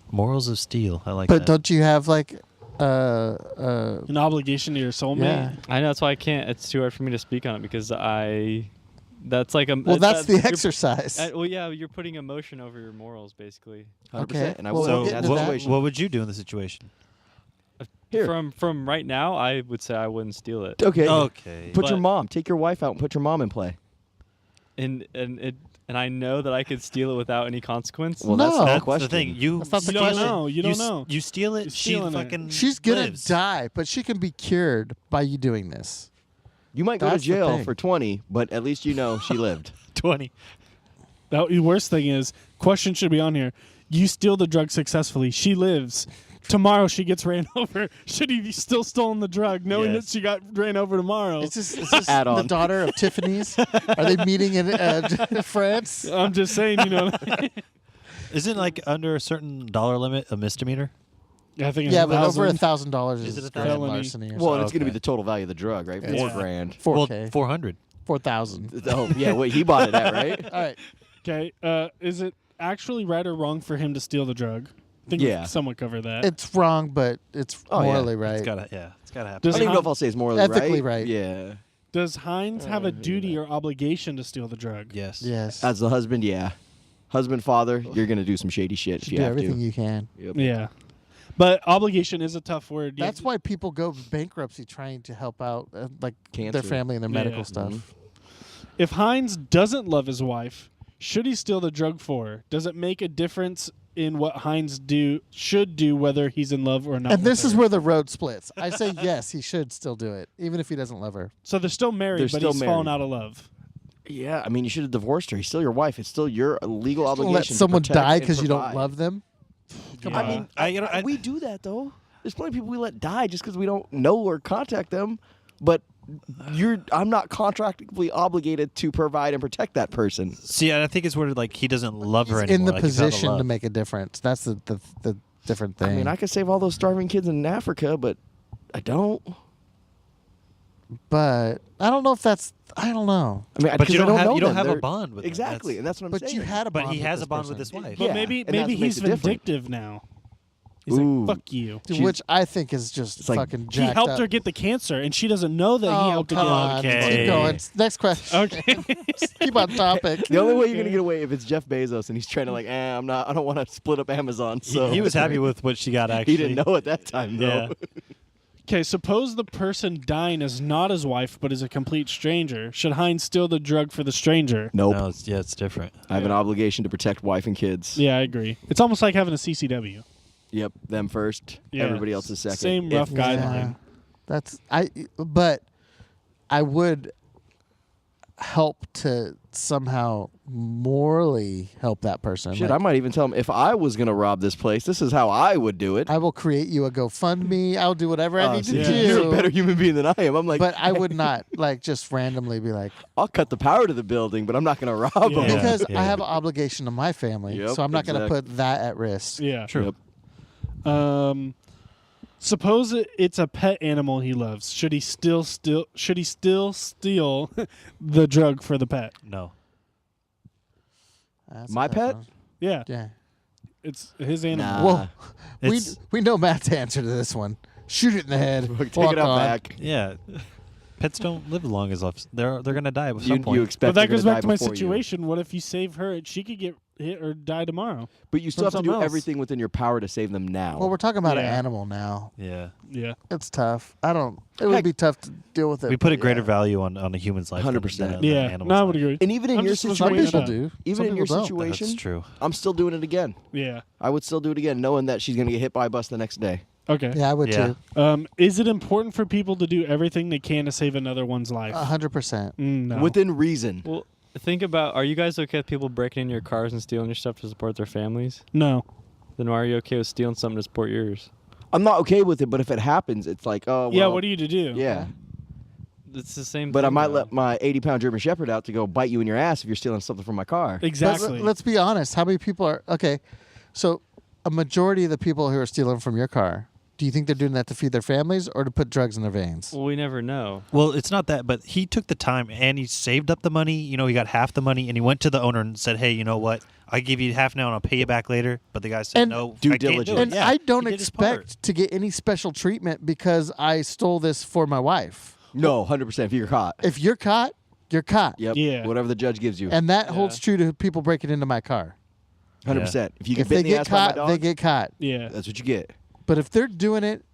Morals of steel. I like But that. don't you have like an obligation to your soulmate. yeah. I know that's why I can't. It's too hard for me to speak on it because that's like a. Well, that's the you're- exercise. well, yeah, you're putting emotion over your morals, basically. 100%. Okay, And I well, will we'll in get that into that. situation. what would you do in the situation? Here. From right now, I would say I wouldn't steal it. Okay. Okay. Put your But- mom. Take your wife out and put your mom in play. And I know that I could steal it without any consequence. Well, that's No. not the That's question. the thing. You That's not the You don't question. know. You don't know. You steal it. You're She stealing it. fucking. She's gonna lives. die, but she can be cured by you doing this. You might go to That's the jail thing. for 20, but at least you know she lived. 20. The worst thing is, question should be on here. You steal the drug successfully. She lives. Tomorrow she gets ran over. Should he be still stolen the drug, knowing Yes. that she got ran over tomorrow? Is this Add the on. daughter of Tiffany's? Are they meeting in France? I'm just saying, you know. Isn't like under a certain dollar limit a misdemeanor? I think it's Yeah, but over $1,000. $1,000 Is it is $1,000? grand Felony. larceny. Or Well, and it's Okay. going to be the total value of the drug, right? Yeah. 4 grand. 4K. Well, 400. 4,000. Oh, yeah. Wait, he bought it at, right? All right. Okay. Is it actually right or wrong for him to steal the drug? I think Yeah. we somewhat covered that. It's wrong, but it's Oh, yeah. morally right. It's gotta happen. Does I don't even know Hines- if I'll say it's morally Ethically right. right. Yeah. Does Hines have a duty or obligation to steal the drug? Yes. Yes. As the husband, yeah. Husband, father, you're going to do some shady shit if Should you do have everything to. you can. Yep. Yeah. But obligation is a tough word. You That's have why people go bankruptcy trying to help out like Cancer. their family and their Yeah. medical stuff. Mhm. If Hines doesn't love his wife, should he steal the drug for her? Does it make a difference in what Hines should do, whether he's in love or not? And this with is her? where the road splits. I say yes, he should still do it, even if he doesn't love her. So they're still married, They're but still he's fallen married. out of love. Yeah, I mean, you should have divorced her. He's still your wife. It's still your legal obligation. Let to someone protect die and because you don't provide. love them. Come I on. mean, I- we do that though. There's plenty of people we let die just because we don't know or contact them. But I'm not contractually obligated to provide and protect that person. See, I think it's where like he doesn't love her He's anymore. in the like, he's out of position to love. make a difference. That's the different thing. I mean, I could save all those starving kids in Africa, but I don't. but I don't know if that's. I don't know. I mean, But 'cause you I don't have know you don't them. have a They're- bond with them. Exactly, and that's what I'm But saying. you had a bond. But he with has this a bond with person. his wife. But Yeah, maybe and that's maybe what makes he's it different. vindictive now. He's Ooh. like, fuck you. Dude, She's- which I think is just It's like- fucking He jacked helped up. her get the cancer, and she doesn't know that he Oh, helped her come get on. Okay. Keep going. Next question. Okay. Keep on topic. The only way you're gonna get away if it's Jeff Bezos and he's trying to like, I don't want to split up Amazon. So He was happy with what she got. Actually, He didn't know at that time though. Yeah. Okay, suppose the person dying is not his wife, but is a complete stranger. Should Hines steal the drug for the stranger? Nope. No, it's different. I have an obligation to protect wife and kids. Yeah, I agree. It's almost like having a CCW. Yep. Them first. Yeah. Everybody else is second. Same rough If- guideline. That's but I would help to somehow morally help that person. Shit, Like, I might even tell him if I was gonna rob this place, this is how I would do it. I will create you a GoFundMe. I'll do whatever I need to so do. You're a better human being than I am. I'm like, But I would not like just randomly be like, I'll cut the power to the building, but I'm not gonna rob Yeah. them. because Yeah. I have an obligation to my family, Yep, so I'm not going to exactly. put that at risk. Yeah. Yep. Suppose it's a pet animal he loves. Should he still steal the drug for the pet? No. That's a My tough pet? one. Yeah, Yeah. it's his animal. Nah. Well, we It's- we know Matt's answer to this one. Shoot it in the head. Take walk it out on. back. Yeah. Pets don't live long as life. They're gonna die at some You point. expect But that they're goes gonna back die to my before you. situation. What if you save her? She could get hit or die tomorrow. But you still have to something do else. everything within your power to save them now. Well, we're talking about an Yeah. animal now. Yeah. Yeah. It's tough. It would Heck, be tough to deal with it. We put a but greater yeah. value on a human's life. 100%. Than Yeah. an animal's No, I life. would agree. and even in I'm your just- Some bringing it people up. do. even Some in your people don't. situation, That's true. I'm still doing it again. Yeah. I would still do it again, knowing that she's gonna get hit by a bus the next day. Okay. Yeah, I would Yeah. too. Is it important for people to do everything they can to save another one's life? 100%. No. Within reason. Well, think about, are you guys okay with people breaking into your cars and stealing your stuff to support their families? No. Then why are you okay with stealing something to support yours? I'm not okay with it, but if it happens, it's like, oh, well. Yeah, what are you to do? Yeah. It's the same But I thing, might though. let my 80-pound German Shepherd out to go bite you in your ass if you're stealing something from my car. Exactly. But let's be honest. How many people are okay? So, a majority of the people who are stealing from your car, do you think they're doing that to feed their families or to put drugs in their veins? Well, we never know. Well, it's not that, but he took the time and he saved up the money. You know, he got half the money and he went to the owner and said, "Hey, you know what? I give you half now and I'll pay you back later." But the guy said, And "No, due I can't do diligence. it." And Yeah, I don't he did his part. expect to get any special treatment because I stole this for my wife. No, 100% if you're caught. If you're caught, you're caught. Yep. Yeah. Whatever the judge gives you. And that Yeah. holds true to people breaking into my car. 100%. If you get If bit they in the get ass by my caught, dog, they get caught. Yeah. that's what you get. But if they're doing it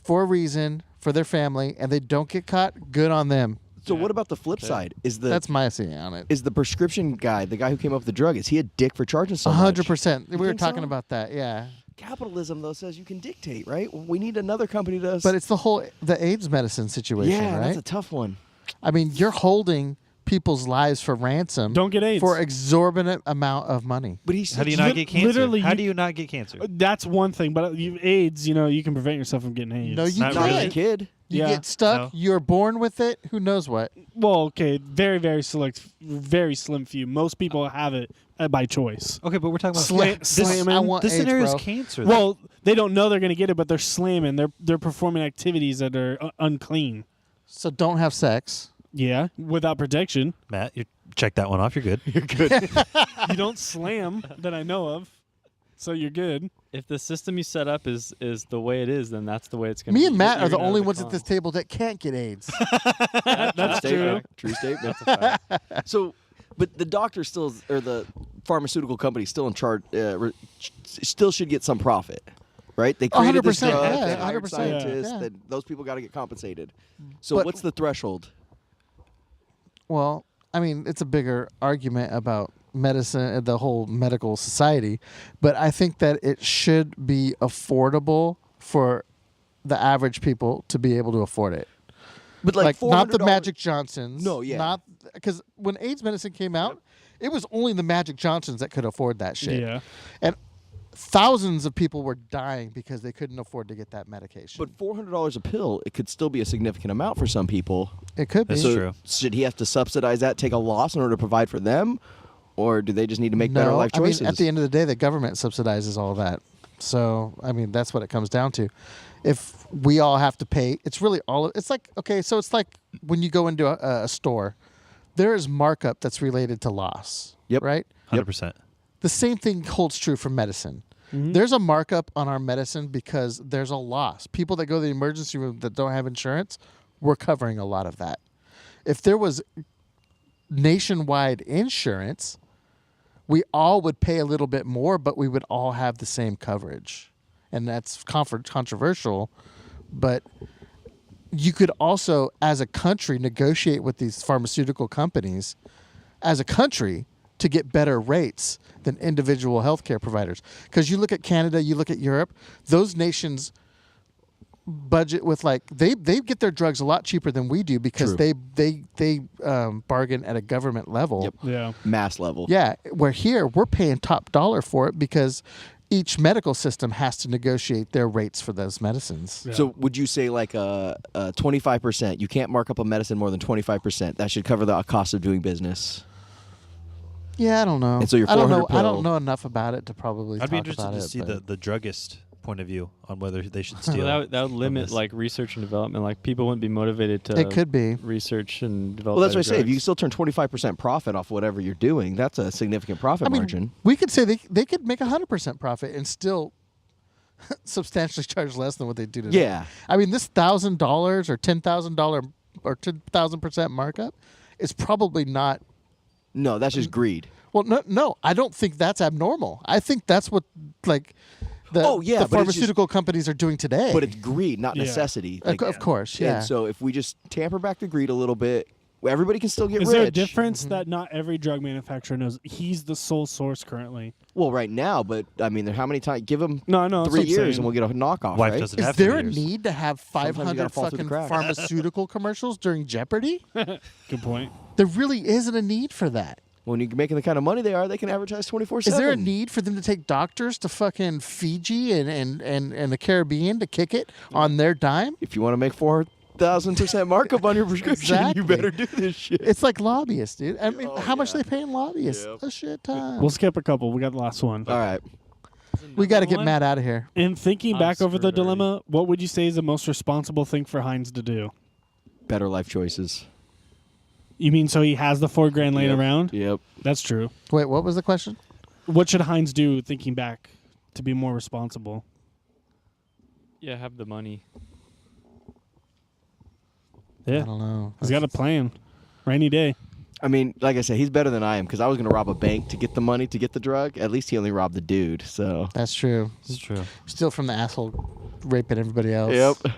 for a reason, for their family, and they don't get caught, good on them. So Yeah. what about the flip side? Is the That's my opinion on it. is the prescription guy, the guy who came up with the drug, is he a dick for charging so much? 100%. We were think talking so? about that, yeah. Capitalism though says you can dictate, right? We need another company to. But it's the AIDS medicine situation, yeah, right? that's a tough one. I mean, you're holding people's lives for ransom Don't get AIDS. for exorbitant amount of money. But he's How do you not get cancer? Literally, How you- do you not get cancer? That's one thing, but AIDS, you can prevent yourself from getting AIDS. No, you Not can't. really. a kid. You Yeah. get stuck. No. You're born with it. Who knows what? Well, okay, very, very select, very slim few. Most people have it by choice. Okay, but we're talking about Slam- this, slamming. I want this AIDS, scenario is bro. cancer. Well, they don't know they're going to get it, but they're slamming. They're performing activities that are unclean. So don't have sex. Yeah, without protection. Matt, you check that one off. You're good. You don't slam that I know of, so you're good. If the system you set up is the way it is, then that's the way it's going to be. Me and Matt You're are the gonna only have ones the at this table that can't get AIDS. That's true. Statement. True statement. So, but the doctor still, or the pharmaceutical company still in charge, still should get some profit, right? They created this 100%, drug, yeah, they hired 100%, scientists, yeah. that those people got to get compensated. So But- what's the threshold? Well, I mean, it's a bigger argument about medicine, the whole medical society, but I think that it should be affordable for the average people to be able to afford it. But Like not the $400 Magic Johnsons. No, yeah. Not because when AIDS medicine came out, it was only the Magic Johnsons that could afford that shit. Yeah. And thousands of people were dying because they couldn't afford to get that medication. But $400 a pill, it could still be a significant amount for some people. it could be. That's So true. should he have to subsidize that, take a loss in order to provide for them, or do they just need to make better life choices? I mean, at the end of the day, the government subsidizes all of that. So, I mean, that's what it comes down to. If we all have to pay, it's really all. It's like, okay, so it's like when you go into a store, there is markup that's related to loss. Yep. Right? 100%. The same thing holds true for medicine. There's a markup on our medicine because there's a loss. People that go to the emergency room that don't have insurance, we're covering a lot of that. If there was nationwide insurance, we all would pay a little bit more, but we would all have the same coverage. And that's controversial, but you could also, as a country, negotiate with these pharmaceutical companies as a country to get better rates than individual healthcare providers. Because you look at Canada, you look at Europe, those nations budget with they get their drugs a lot cheaper than we do because True. they bargain at a government level. Yep. Yeah. Mass level. Yeah, where here we're paying top dollar for it because each medical system has to negotiate their rates for those medicines. Yeah. So would you say like 25%? You can't mark up a medicine more than 25%. That should cover the cost of doing business. Yeah, I don't know. And so your I don't know. 400 I don't pill- know enough about it to probably. I'd be talk interested about to it, see but- the druggist point of view on whether they should steal. Well, that would from limit this. like research and development. Like people wouldn't be motivated to It could be. research and develop. Well, that's what I better say. If you drugs. still turn 25% profit off whatever you're doing, that's a significant profit I mean, margin. we could say they could make 100% profit and still substantially charge less than what they do today. Yeah. I mean, this $1,000 or $10,000 or 10,000% markup is probably not. No, that's just greed. Well, no, I don't think that's abnormal. I think that's what the Oh, yeah, the but it's just- pharmaceutical companies are doing today. But it's greed, not Yeah. necessity. Of course, yeah. And so if we just tamper back the greed a little bit, everybody can still get Is rich. there a difference that not every drug manufacturer knows he's the sole source currently? Well, right now, but I mean, how many times? Give him No, I know. 3 years and we'll get a knockoff, Wife right? doesn't Is have there 3 a years. need to have Sometimes you 500 gotta fall through the fucking cracks. pharmaceutical commercials during Jeopardy? Good point. There really isn't a need for that. When you're making the kind of money they are, they can advertise 24/7. Is there a need for them to take doctors to fucking Fiji and the Caribbean to kick it on their dime? If you want to make 4,000% markup on your prescription, Exactly. you better do this shit. It's like lobbyists, dude. I mean, Oh, how much yeah. they paying lobbyists? Yep. A shit ton. We'll skip a couple. We got the last one. All right. We got to get One? Matt out of here. In thinking I'm back over the screwed already. dilemma, what would you say is the most responsible thing for Hines to do? Better life choices. You mean so he has the $4,000 laying Yep. around? Yep. That's true. Wait, what was the question? What should Hines do thinking back to be more responsible? Yeah, have the money. I Yeah. don't know. He's got a plan. Rainy day. I mean, like I said, he's better than I am because I was going to rob a bank to get the money to get the drug. At least he only robbed the dude. So. That's true. It's true. Still from the asshole raping everybody else. Yep.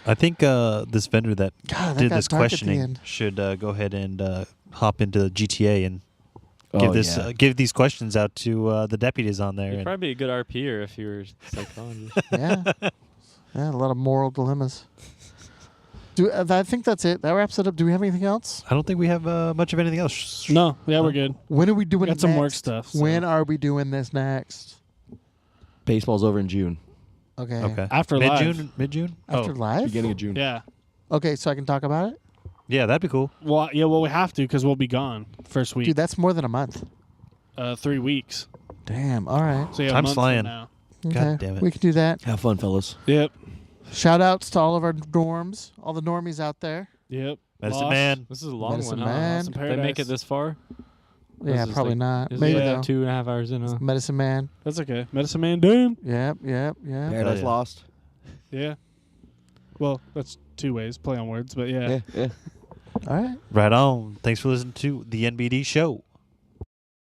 I think this vendor that God, that did got this dark at the questioning end. should go ahead and hop into GTA and Oh, give these questions out to the deputies on there. You'd And probably be a good RPer if you were a psychologist. Yeah. Yeah, a lot of moral dilemmas. I think that's it. That wraps it up. Do we have anything else? I don't think we have much of anything else. No, yeah, we're good. When are we doing Got some next? work stuff, so- When are we doing this next? Baseball's over in June. Okay. Okay. After live. Mid-June? After live? Beginning of June. Yeah. Okay, so I can talk about it? Yeah, that'd be cool. Well, we have to because we'll be gone first week. Dude, that's more than a month. 3 weeks. Damn. All right. So yeah, a Time's month from flying. now. Okay. damn it. We can do that. Have fun, fellas. Yep. Shout outs to all of our norms, all the normies out there. Yep. Medicine Lost. Man. This is a long Medicine one, huh? Man. Lost in Did they make Paradise. it this far? Yeah, is probably like- not. This is Maybe like though. 2.5 hours in. Huh? Medicine Man. That's okay. Medicine Man Doom. Yep. Paradise yeah. Lost. Yeah. Well, that's 2 ways. Play on words, but yeah. Yeah. All right. Right on. Thanks for listening to the NBD show.